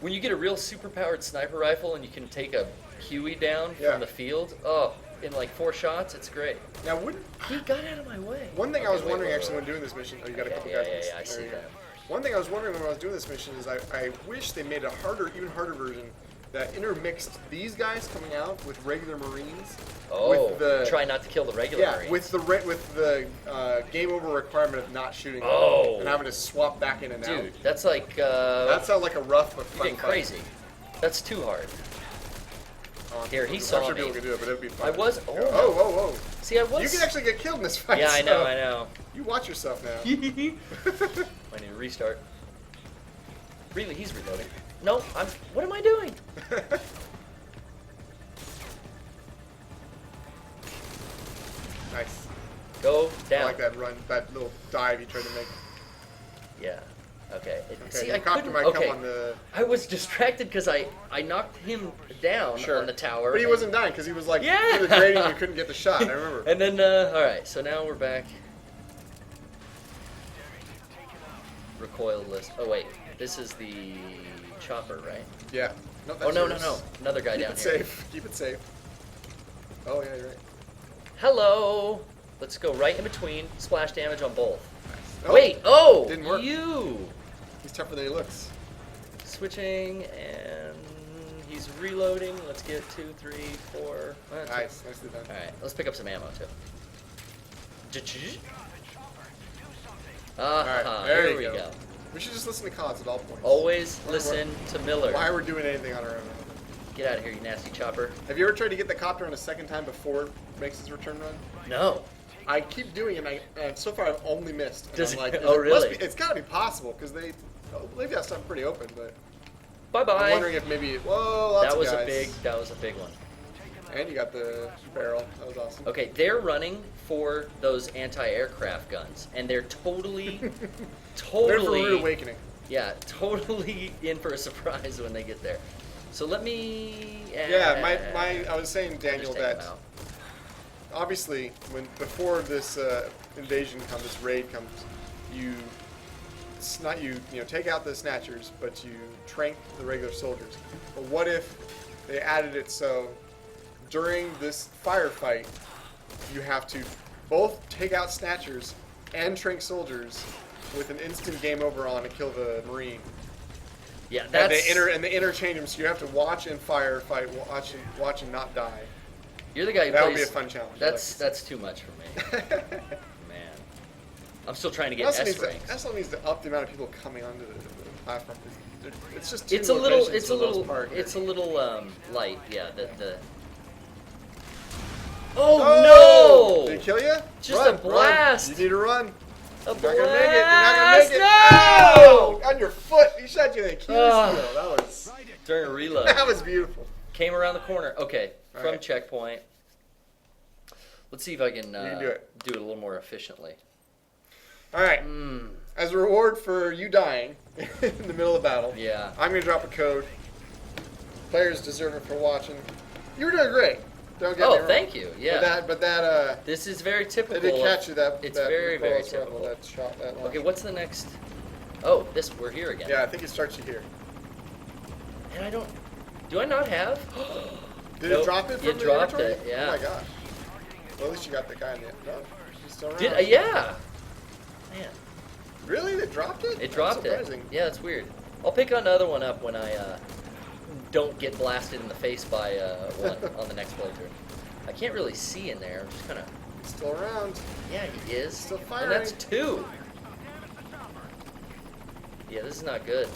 When you get a real superpowered sniper rifle and you can take a Huey down Yeah. from the field, oh, in like 4 shots, it's great. Now, wouldn't He got out of my way. one thing I Okay, was wait, wondering wait, actually wait. when doing this mission. Oh, you got a Okay, couple yeah, guys. yeah, I see There you go. that. One thing I was wondering when I was doing this mission is I wish they made a harder, even harder version that intermixed these guys coming out with regular Marines. Oh, with the, try not to kill the regular yeah, Marines. with the game over requirement of not shooting them Oh. and having to swap back in and out. Dude, that's like That sounds like a rough but you're fun getting fight. crazy. That's too hard. Here, he I'm saw sure me. people can do it, but it would be fun. I was. Oh, whoa. See, I was. You can actually get killed in this fight. Yeah, I so know. You watch yourself now. I need to restart. Really, he's reloading. No, what am I doing? Nice. Go down. I like that run, that little dive you tried to make. Yeah. Okay. Okay, See, your I copter couldn't. might Okay. come on the. I was distracted because I knocked him down Sure. on the tower. But he and- wasn't dying because he was like Yeah. through the grating and you couldn't get the shot. I remember. And then, all right. So now we're back. Recoil list. Oh wait, this is the chopper, right? Yeah. No, that's Oh no, yours. another guy Keep down it here. safe. Keep it safe. Oh yeah, you're right. Hello. Let's go right in between. Splash damage on both. Oh, Wait. Oh. didn't work. You. He's tougher than he looks. Switching and he's reloading. Let's get 2, 3, 4. Nice, nicely done. All right. Let's pick up some ammo too. All right, Ah, there here you we go. go. We should just listen to Cons at all points. Always Or listen to Miller. Why we're doing anything on our own. Get out of here, you nasty chopper. Have you ever tried to get the copter on a second time before it makes its return run? No. I keep doing it, and so far I've only missed. And Does I'm like, it- oh, it must really? be- it's got to be possible because they've got something pretty open. But Bye bye. I'm wondering if maybe lots That of was guys. that was a big one. And you got the barrel. That was awesome. Okay, they're running for those anti-aircraft guns, and they're totally, They're for totally, Rude Awakening. yeah, totally in for a surprise when they get there. So let me. Yeah, I was saying, just Daniel, take 'em that out. obviously before this invasion comes, this raid comes, it's not you take out the snatchers, but you trank the regular soldiers. But what if they added it so during this firefight you have to both take out snatchers and trank soldiers with an instant game over on to kill the Marine? Yeah, And that's. they interchange them, so you have to watch and fight, watch and not die. You're the guy who That plays. would be a fun challenge. That's too much for me, man. I'm still trying to get Also S needs to, ranks. also needs to up the amount of people coming onto the platform. It's just too It's a low little. patience It's a for the most little. part here. It's a little light. Yeah. The. Oh, no! Did he kill you? Just Run, a blast! Run. You need to run. A You're not gonna make it. You're not gonna blast! make it. No! Ow! On your foot. He shot you in the Achilles Ah. heel. That was During a reload. that was beautiful. Came around the corner. Okay, from Alright. checkpoint. Let's see if I can, can do it. do it a little more efficiently. All right. Mm, As a reward for you dying in the middle of battle, yeah. I'm gonna drop a code. Players deserve it for watching. You were doing great. Don't get me Oh, wrong. thank you. Yeah. But that This is very they typical. did of- catch you. That It's that very, very recoilless rifle, typical. That shot that long. Okay, what's the next? Oh, we're here again. Yeah, I think it starts you here. And I don't. Do I not have? Did Nope, it drop it from you the dropped inventory? it, yeah. Oh my gosh. Well, at least you got the guy in the end. No, still around. Yeah. Man, Really? They dropped it? it dropped That's it. surprising. Yeah, that's weird. I'll pick another one up when I don't get blasted in the face by one on the next playthrough. I can't really see in there. I'm just kind of. Still around. Yeah, he is. Still And firing. that's 2. Yeah, this is not good.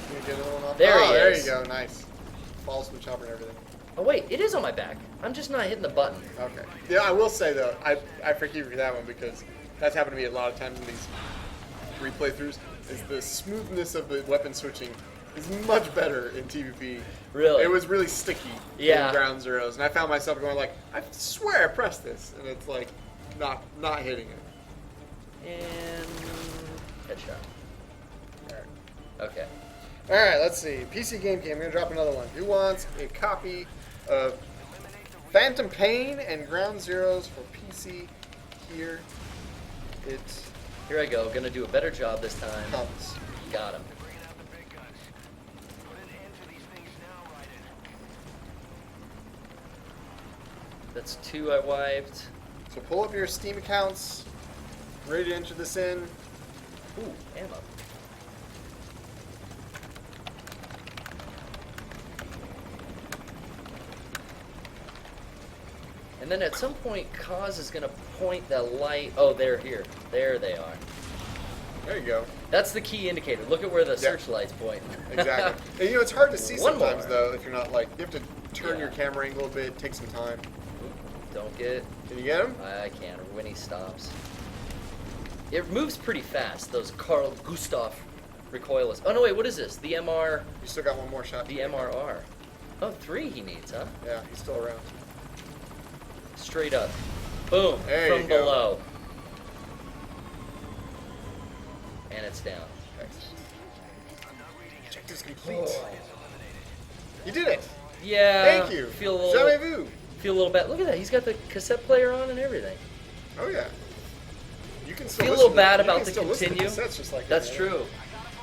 Can you get another one off? There he there is. you go. Nice. Falls from the chopper and everything. Oh wait, it is on my back. I'm just not hitting the button. Okay. Yeah, I will say though, I forgive you for that one because that's happened to me a lot of times in these replay throughs. Is the smoothness of the weapon switching is much better in TVP. Really? It was really sticky Yeah. in Ground Zeroes, and I found myself going like, I swear I pressed this, and it's like not hitting it. And headshot. Alright. Okay. Alright, let's see. PC Game Cam, I'm gonna drop another one. Who wants a copy of Phantom Pain and Ground Zeroes for PC? Here it Here I go. Gonna do a better job this time. comes. Got him. Bringing out the big guns. Put an end to these things now, Raiden. That's 2 I wiped. So pull up your Steam accounts, ready to enter this in. Ooh, ammo. And then at some point, Kaz is gonna point the light. Oh, they're here. There they are. There you go. That's the key indicator. Look at where the searchlights point. Exactly. And you know, it's hard to see One sometimes more. though if you're not like, you have to turn Yeah. your camera angle a bit, take some time. Don't get. Can you get him? I can't. When he stops. It moves pretty fast. Those Carl Gustav recoilless. Oh no, wait. What is this? The MR. You still got one more shot. The MRR. Oh, 3 he needs, huh? Yeah, he's still around. Straight up. Boom. There you from go. below. And it's down. Objective's complete. You did it. Yeah. Thank you. Feel a little. Jamais vu. Feel a little bad. Look at that. He's got the cassette player on and everything. Oh yeah. You can still Feel a listen little bad to, you about can the still listen to continue. cassettes just like That's that, true.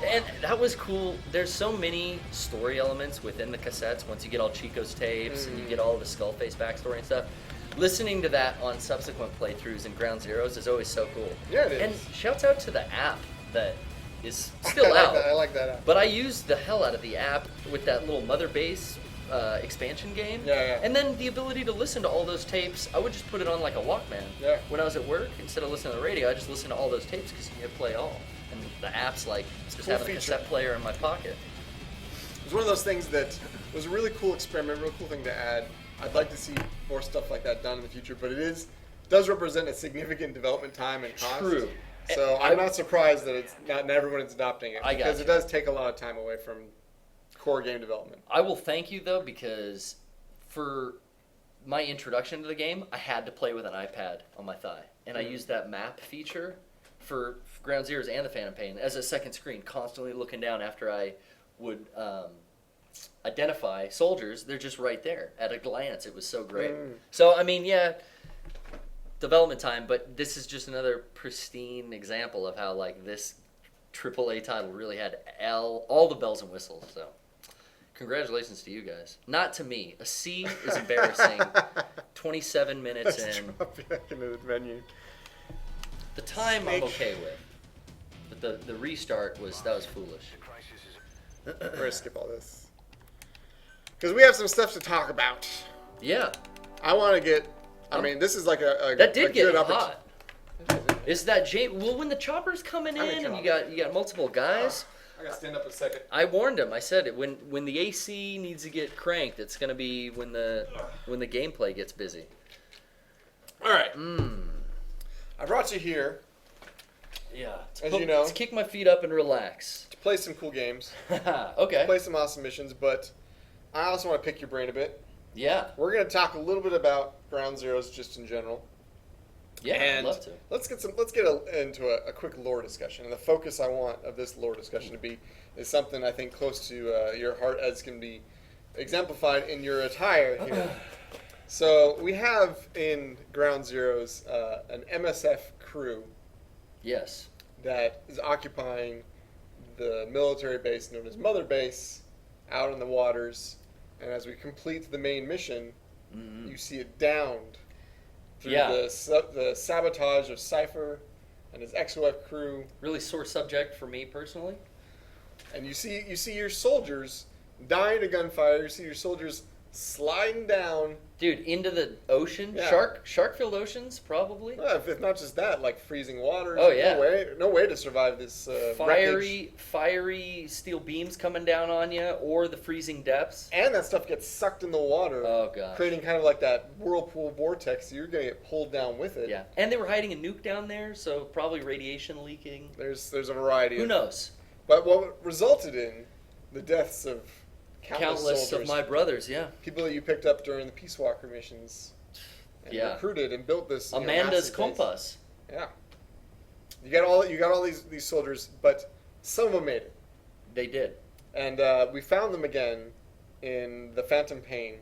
And that was cool. There's so many story elements within the cassettes once you get all Chico's tapes and you get all the Skullface backstory and stuff. Listening to that on subsequent playthroughs in Ground Zeroes is always so cool. Yeah, it is. And shouts out to the app that is still out. I like that app. But I used the hell out of the app with that little Mother Base expansion game. Yeah. And then the ability to listen to all those tapes. I would just put it on like a Walkman. Yeah. When I was at work, instead of listening to the radio, I just listened to all those tapes because you could play all. And the app's like just Cool having a feature. cassette player in my pocket. It was one of those things that was a really cool experiment, real cool thing to add. I'd like to see more stuff like that done in the future, but it does represent a significant development time and cost. True. So I'm not surprised that it's not everyone's adopting it I got because you. it does take a lot of time away from core game development. I will thank you though because for my introduction to the game, I had to play with an iPad on my thigh, and I used that map feature for Ground Zeroes and the Phantom Pain as a second screen, constantly looking down after I would identify soldiers. They're just right there at a glance. It was so great. So I mean, yeah, development time, but this is just another pristine example of how like this AAA title really had all the bells and whistles. So congratulations to you guys. Not to me. A C is embarrassing. 27 minutes Let's in. drop back into the menu. The time I'm Snake. okay with, but the restart was foolish. We're gonna skip all this because we have some stuff to talk about. Yeah, I want to get. I mean, this is like a that did get good hot. Is that Well, when the chopper's coming How many in and choppers? you got multiple guys. I gotta stand up a second. I warned him. I said it when the AC needs to get cranked. It's gonna be when the gameplay gets busy. All right. I brought you here Yeah. As you know. to kick my feet up and relax. to play some cool games, Okay. play some awesome missions, but I also want to pick your brain a bit. Yeah. We're gonna talk a little bit about Ground Zeroes just in general. Yeah. And I'd love to. let's get into a quick lore discussion. And the focus I want of this lore discussion to be is something I think close to your heart, as can be exemplified in your attire here. So we have in Ground Zeroes an MSF crew Yes. that is occupying the military base known as Mother Base out in the waters. And as we complete the main mission, you see it downed through Yeah. the sabotage of Cypher and his XOF crew. Really sore subject for me personally. And you see your soldiers dying to gunfire. You see your soldiers sliding down. Dude, into the ocean? Yeah. Shark-filled oceans, probably? Well, if not just that, like freezing water. Oh, yeah. No way to survive this wreckage. Fiery steel beams coming down on you, or the freezing depths. And that stuff gets sucked in the water. Oh, gosh. Creating kind of like that whirlpool vortex. So you're going to get pulled down with it. Yeah. And they were hiding a nuke down there, so probably radiation leaking. There's a variety. Who knows? But what resulted in the deaths of countless soldiers, of my brothers, yeah. people that you picked up during the Peace Walker missions, and Yeah. recruited and built this. Amanda's massive base. Compass. Yeah, you got all these soldiers, but some of them made it, They did. and we found them again in the Phantom Pain,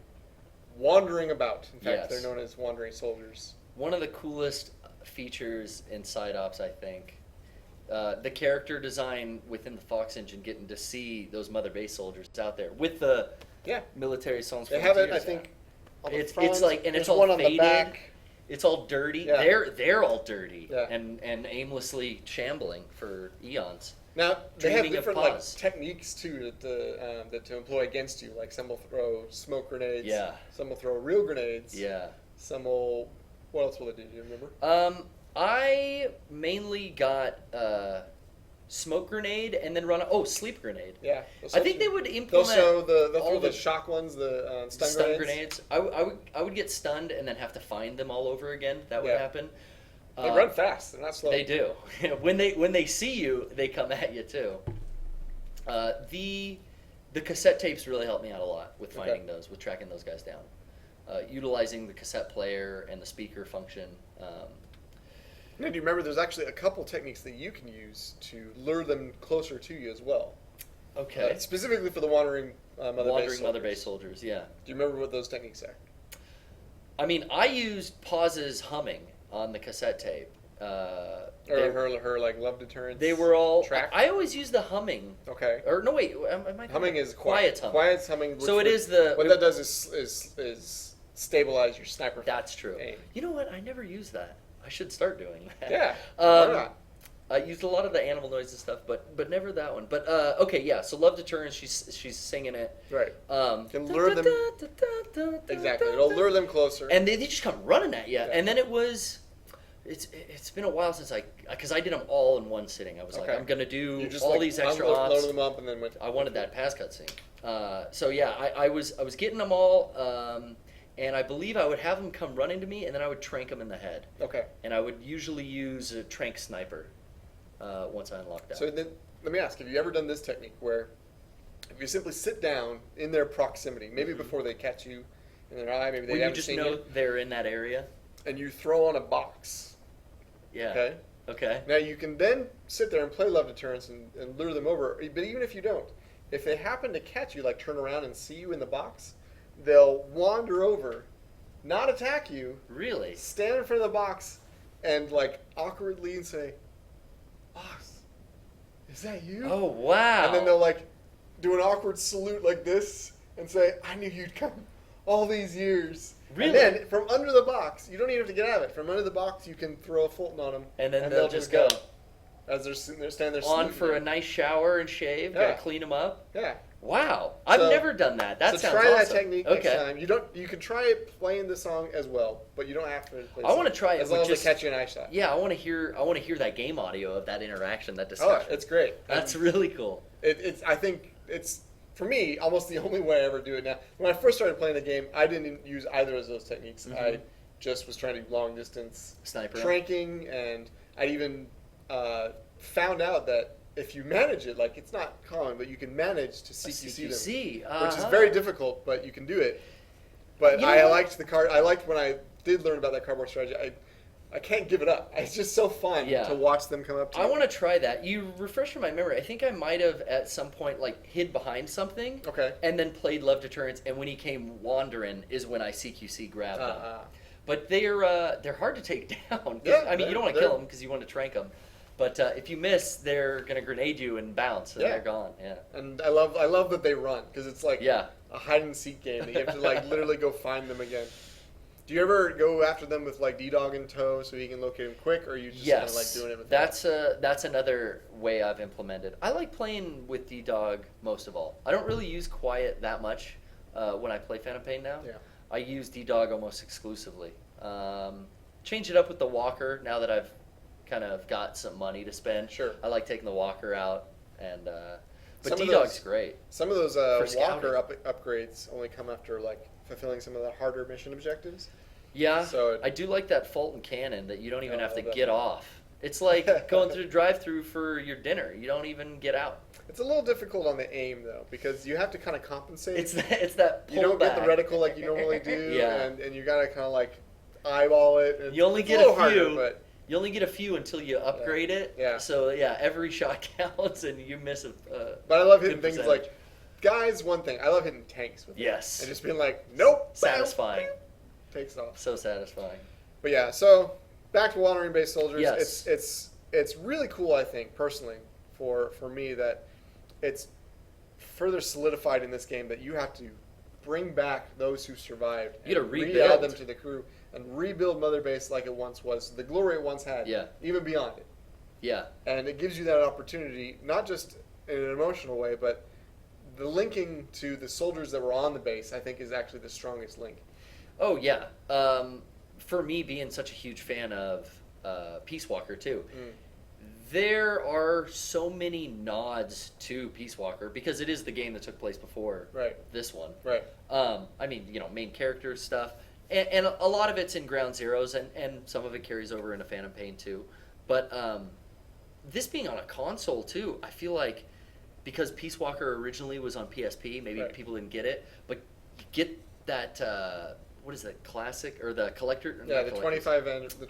wandering about. In fact, Yes. they're known as wandering soldiers. One of the coolest features in Side Ops, I think. The character design within the Fox engine, getting to see those Mother Base soldiers out there with the Yeah, military songs. they have it. I think. On the It's front, like, and there's it's all one on faded. the back. It's all dirty. Yeah. They're all dirty. Yeah. And aimlessly shambling for eons. Now they have Dreaming of different like pause. techniques too that to employ against you. Like some will throw smoke grenades. Yeah. Some will throw real grenades. Yeah. Some will. What else will they do? Do you remember? I mainly got smoke grenade and then sleep grenade. Yeah. I think they would They'll implement throw all the shock ones, the stun stun grenades. I would get stunned and then have to find them all over again. That would Yeah. happen. They run fast. They're not slow. They do. when they see you, they come at you too. The cassette tapes really helped me out a lot with finding those, with tracking those guys down, utilizing the cassette player and the speaker function. Now, do you remember? There's actually a couple techniques that you can use to lure them closer to you as well. Okay. Specifically for the wandering Mother Base soldiers. Yeah. Do you remember what those techniques are? I mean, I used pauses humming on the cassette tape. Her like love deterrence. They were all. track. I always use the humming. Okay. Or no, wait. Am I Humming is quiet humming. Quiet humming. So it is the. What that does is stabilize your sniper. That's true. Aim. You know what? I never used that. I should start doing that. Yeah. Why not? I used a lot of the animal noise and stuff, but never that one. But okay, yeah. So love deterrence. She's singing it. Right. Can lure them. Exactly. It'll lure them closer. And they just come running at you. Yeah. And then it was. It's been a while since because I did them all in one sitting. I was like, Okay. I'm gonna do You just all like these extra loaded ops. them up and then went. I wanted that pass cutscene. So yeah, I was getting them all, and I believe I would have them come running to me, and then I would trank them in the head. Okay. And I would usually use a trank sniper once I unlocked that. So then, let me ask: have you ever done this technique where, if you simply sit down in their proximity, maybe before they catch you in their eye, maybe they When you haven't just seen know you, they're in that area. and you throw on a box. Yeah. Okay. Okay. Now you can then sit there and play love deterrence and lure them over. But even if you don't, if they happen to catch you, like turn around and see you in the box, they'll wander over, not attack you, Really? stand in front of the box, and like awkwardly say, "Boss, is that you?" Oh wow. And then they'll like do an awkward salute like this and say, "I knew you'd come all these years." Really? And then from under the box, you don't even have to get out of it. From under the box, you can throw a Fulton on them, And then they'll just go. as they're sitting there, standing there On saluting for a you. nice shower and shave. Yeah. Gotta clean them up. Yeah. Wow. I've So- never done that. That so sounds try awesome. that technique Okay. next time. You can try it playing the song as well, but you don't have to. Play I want to try it as with long as just they catch you in eye shot. Yeah, I want to hear that game audio of that interaction, that Oh, discussion. it's great. That's And really cool. it's. I think it's for me almost the only way I ever do it now. When I first started playing the game, I didn't use either of those techniques. Mhm. I just was trying to do long distance Sniper. tranking, and I even found out that if you manage it, like it's not common, but you can manage to CQC them. CQC, Which is very difficult, but you can do it. But You know I what? liked the card. I liked when I did learn about that cardboard strategy. I can't give it up. It's just so fun Yeah. to watch them come up to I you. want to try that. You refresh my memory. I think I might have at some point like hid behind something. Okay. And then played love deterrence, and when he came wandering is when I CQC grabbed him. But they're hard to take down. 'Cause, Yeah, I mean, you don't want to they're- kill them because you want to trank them. But if you miss, they're gonna grenade you and bounce, and Yeah. they're gone. Yeah. And I love that they run because it's like Yeah. a hide and seek game. That you have to like literally go find them again. Do you ever go after them with like D-Dog in tow so you can locate them quick, or are you just kind of like doing it with that's another way I've implemented. I like playing with D-Dog most of all. I don't really use Quiet that much when I play Phantom Pain now. Yeah. I use D-Dog almost exclusively. Change it up with the Walker now that I've kind of got some money to spend. Sure. I like taking the Walker out, and but Some of D-Dog's those- great. Some of those For Walker upgrades only come after like fulfilling some of the harder mission objectives. Yeah, So I do like that Fulton cannon that you don't even Oh, have to I love get that. off. It's like going through the drive-through for your dinner. You don't even get out. It's a little difficult on the aim though, because you have to kind of compensate. It's that pull you don't back. get the reticle like you normally do, Yeah. and you gotta kind of like eyeball it. And You only it's get little a harder, few. but You only get a few until you upgrade it. Yeah. So yeah, every shot counts, and you miss a. but I love hitting good things percentage. like guys. One thing I love hitting tanks with it. Yes. and just being like, nope, Satisfying. bam, takes off. So satisfying. But yeah, so back to Wandering Base Soldiers. Yes. It's really cool, I think, personally, for me that it's further solidified in this game that you have to bring back those who survived. You gotta and rebuild. re-add them to the crew and rebuild Mother Base like it once was, the glory it once had. Yeah. Even beyond it. Yeah. And it gives you that opportunity, not just in an emotional way, but the linking to the soldiers that were on the base, I think, is actually the strongest link. Oh yeah. For me, being such a huge fan of Peace Walker too, there are so many nods to Peace Walker because it is the game that took place before Right. this one. Right. I mean, main character stuff, and a lot of it's in Ground Zeroes, and some of it carries over into Phantom Pain too. But this being on a console too, I feel like because Peace Walker originally was on PSP, maybe Right. people didn't get it, but you get that. What is that, classic or the collector? Yeah, not the collector's-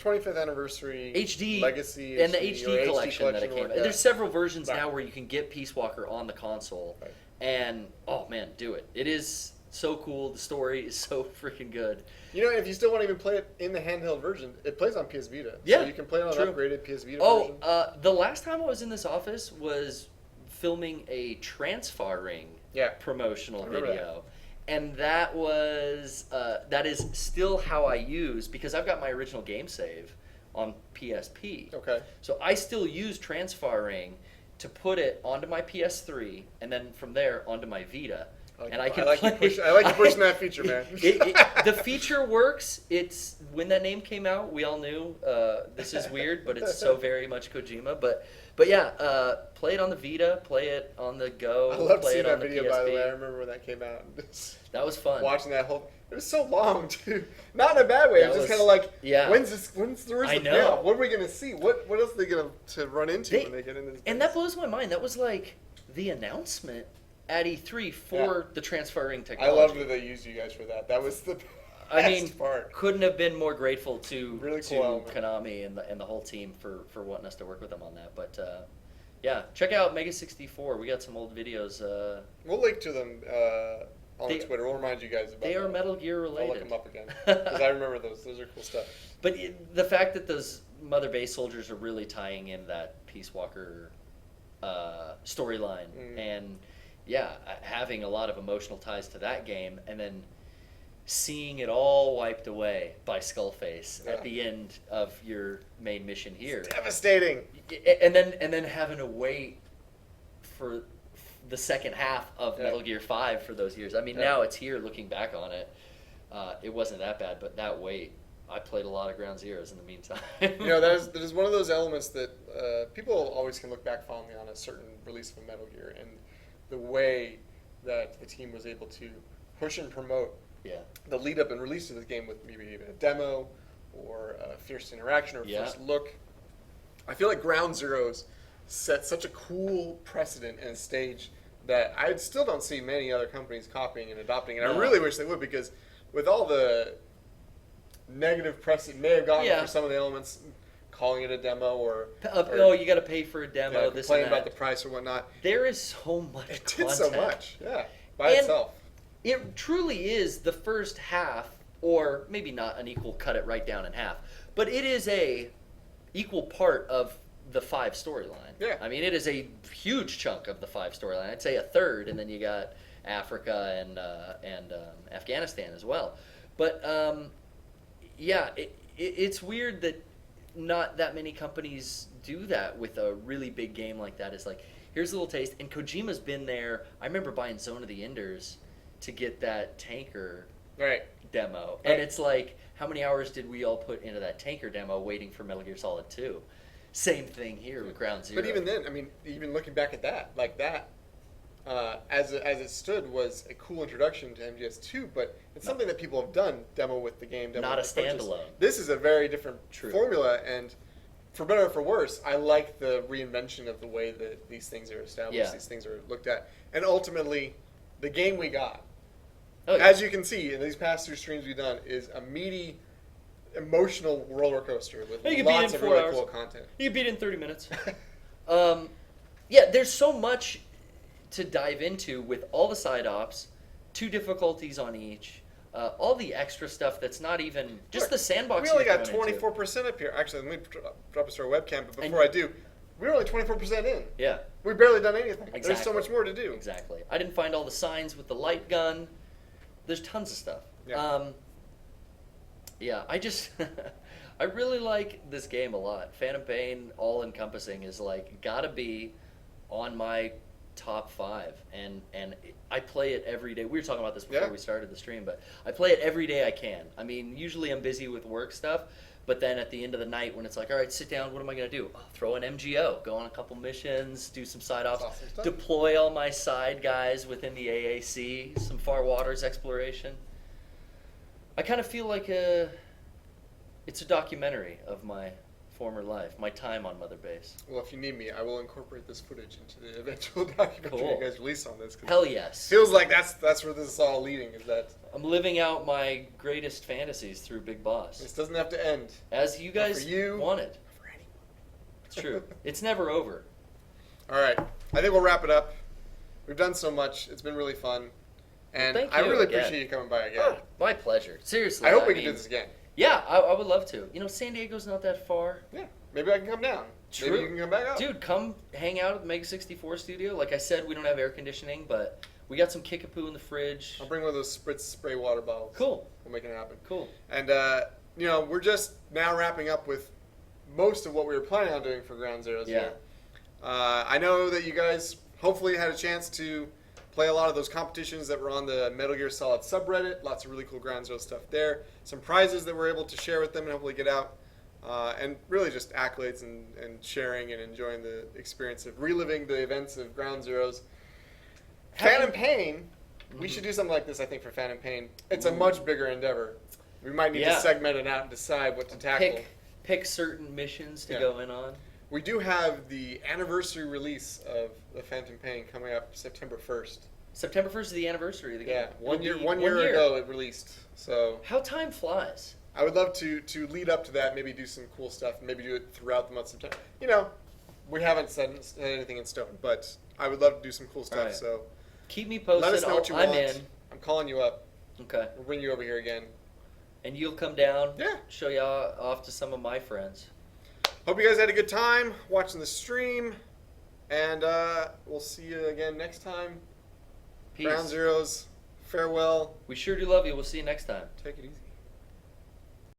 25th anniversary HD Legacy and the or HD collection that it or- came. yeah. And there's several versions Right. now where you can get Peace Walker on the console, Right. and oh man, do it! It is so cool. The story is so freaking good. You know, if you still want to even play it in the handheld version, it plays on PS Vita. Yeah, So you can play it on true. an upgraded PS Vita Oh, version. the last time I was in this office was filming a Transfar Ring Yeah. promotional I remember video. And that was that is still how I use, because I've got my original game save on PSP. Okay. So I still use Transfar Ring to put it onto my PS3 and then from there onto my Vita. And I can I like play. you pushing that feature, man. The feature works. It's when that name came out, we all knew this is weird, but it's so very much Kojima. But yeah, play it on the Vita, play it on the Go, I love play seeing it on that the video, PSP. by the way. I remember when that came out. That was fun. Watching that whole... It was so long, too. Not in a bad way. It That was just was- kind of like, yeah. when's the I payoff? know. What are we going to see? What else are they going to run into when they get into this And place? that blows my mind. That was like the announcement at E3 for the Transfer Ring I technology. love that they used you guys for that. That was the I mean, best part. couldn't have been more grateful to Really cool element. Konami and the whole team for wanting us to work with them on that. But yeah, check out Mega 64. We got some old videos. We'll link to them on They- Twitter. We'll remind you guys about They are that. Metal Gear I'll look related. them up again. Because I remember those. Those are cool stuff. But the fact that those Mother Base soldiers are really tying in that Peace Walker storyline, and yeah, having a lot of emotional ties to that game, and then seeing it all wiped away by Skullface at the end of your main mission here, Devastating. and then having to wait for the second half of Metal Gear 5 for those years. I mean, now it's here looking back on it. It wasn't that bad, but that wait, I played a lot of Ground Zeroes in the meantime. You know, that is one of those elements that people always can look back fondly on a certain release of a Metal Gear, and the way that the team was able to push and promote Yeah. the lead up and release of the game with maybe even a demo or a first interaction or first look. I feel like Ground Zeroes set such a cool precedent and stage that I still don't see many other companies copying and adopting, and I No. really wish they would, because with all the negative press it may have gotten for some of the elements, calling it a demo or Oh, you got to pay for a demo. yeah, This complaining and that. about the price or whatnot. There is so much It content. did so much, yeah, by And itself. It truly is the first half, or maybe not an equal, cut it right down in half, but it is a equal part of the 5 storyline. Yeah. I mean, it is a huge chunk of the 5 storyline. I'd say a third, and then you got Africa and Afghanistan as well. But yeah, it's weird that not that many companies do that with a really big game like that. It's like, here's a little taste. And Kojima's been there. I remember buying Zone of the Enders to get that tanker demo. And it's like, how many hours did we all put into that tanker demo waiting for Metal Gear Solid 2? Same thing here with Ground Zero. But even then, I mean, even looking back at that, like that, as it stood, was a cool introduction to MGS2, but it's something that people have done, demo with the game. Demo not a with the purchase. standalone. This is a very different formula, and for better or for worse, I like the reinvention of the way that these things are established, these things are looked at. And ultimately, the game we got, as you can see in these past 2 streams we've done, is a meaty, emotional roller coaster with lots of really cool content. You can beat it in 30 minutes. Yeah, there's so much to dive into with all the side ops, 2 difficulties on each, all the extra stuff that's not even just the sandbox. We only got 24% up here. Actually, let me drop us our webcam, but before I do, we're only 24% in. Yeah. We've barely done anything. Exactly. There's so much more to do. Exactly. I didn't find all the signs with the light gun. There's tons of stuff. Yeah. Yeah, I just I really like this game a lot. Phantom Pain, all encompassing, is like gotta be on my top 5, and I play it every day. We were talking about this before we started the stream, but I play it every day I can. I mean, usually I'm busy with work stuff, but then at the end of the night when it's like, all right, sit down, what am I going to do? I'll throw an MGO, go on a couple missions, do some side ops, deploy all my side guys within the AAC, some far waters exploration. I kind of feel like it's a documentary of my former life, my time on Mother Base. Well, if you need me, I will incorporate this footage into the eventual documentary you guys release on this. Hell yes. Feels like that's where this is all leading. Is that I'm living out my greatest fantasies through Big Boss. This doesn't have to end. As you guys wanted. Not for anyone. It's true. It's never over. All right. I think we'll wrap it up. We've done so much. It's been really fun. And well, I really appreciate you coming by again. Oh, my pleasure. Seriously. I hope we can do this again. Yeah, I would love to. You know, San Diego's not that far. Yeah. Maybe I can come down. True. Maybe you can come back up. Dude, come hang out at the Mega 64 studio. Like I said, we don't have air conditioning, but we got some Kickapoo in the fridge. I'll bring one of those spritz spray water bottles. Cool. We'll make it happen. Cool. And, you know, we're just now wrapping up with most of what we were planning on doing for Ground Zeroes here. I know that you guys hopefully had a chance to play a lot of those competitions that were on the Metal Gear Solid subreddit. Lots of really cool Ground Zero stuff there. Some prizes that we're able to share with them and hopefully get out. And really just accolades and sharing and enjoying the experience of reliving the events of Ground Zeroes. Phantom Pain, we should do something like this, I think, for Phantom Pain. It's a much bigger endeavor. We might need to segment it out and decide what to tackle. Pick certain missions to go in on. We do have the anniversary release of the Phantom Pain coming up September 1st. September 1st is the anniversary of the game. Yeah, one year ago it released. So how time flies. I would love to lead up to that, maybe do some cool stuff, maybe do it throughout the month of September. You know, we haven't set anything in stone, but I would love to do some cool stuff. Right. So keep me posted. Let us know what you want. I'm in. I'm calling you up. Okay. We'll bring you over here again. And you'll come down. Yeah. Show you off to some of my friends. Hope you guys had a good time watching the stream, and we'll see you again next time. Peace. Ground Zeroes, farewell. We sure do love you. We'll see you next time. Take it easy.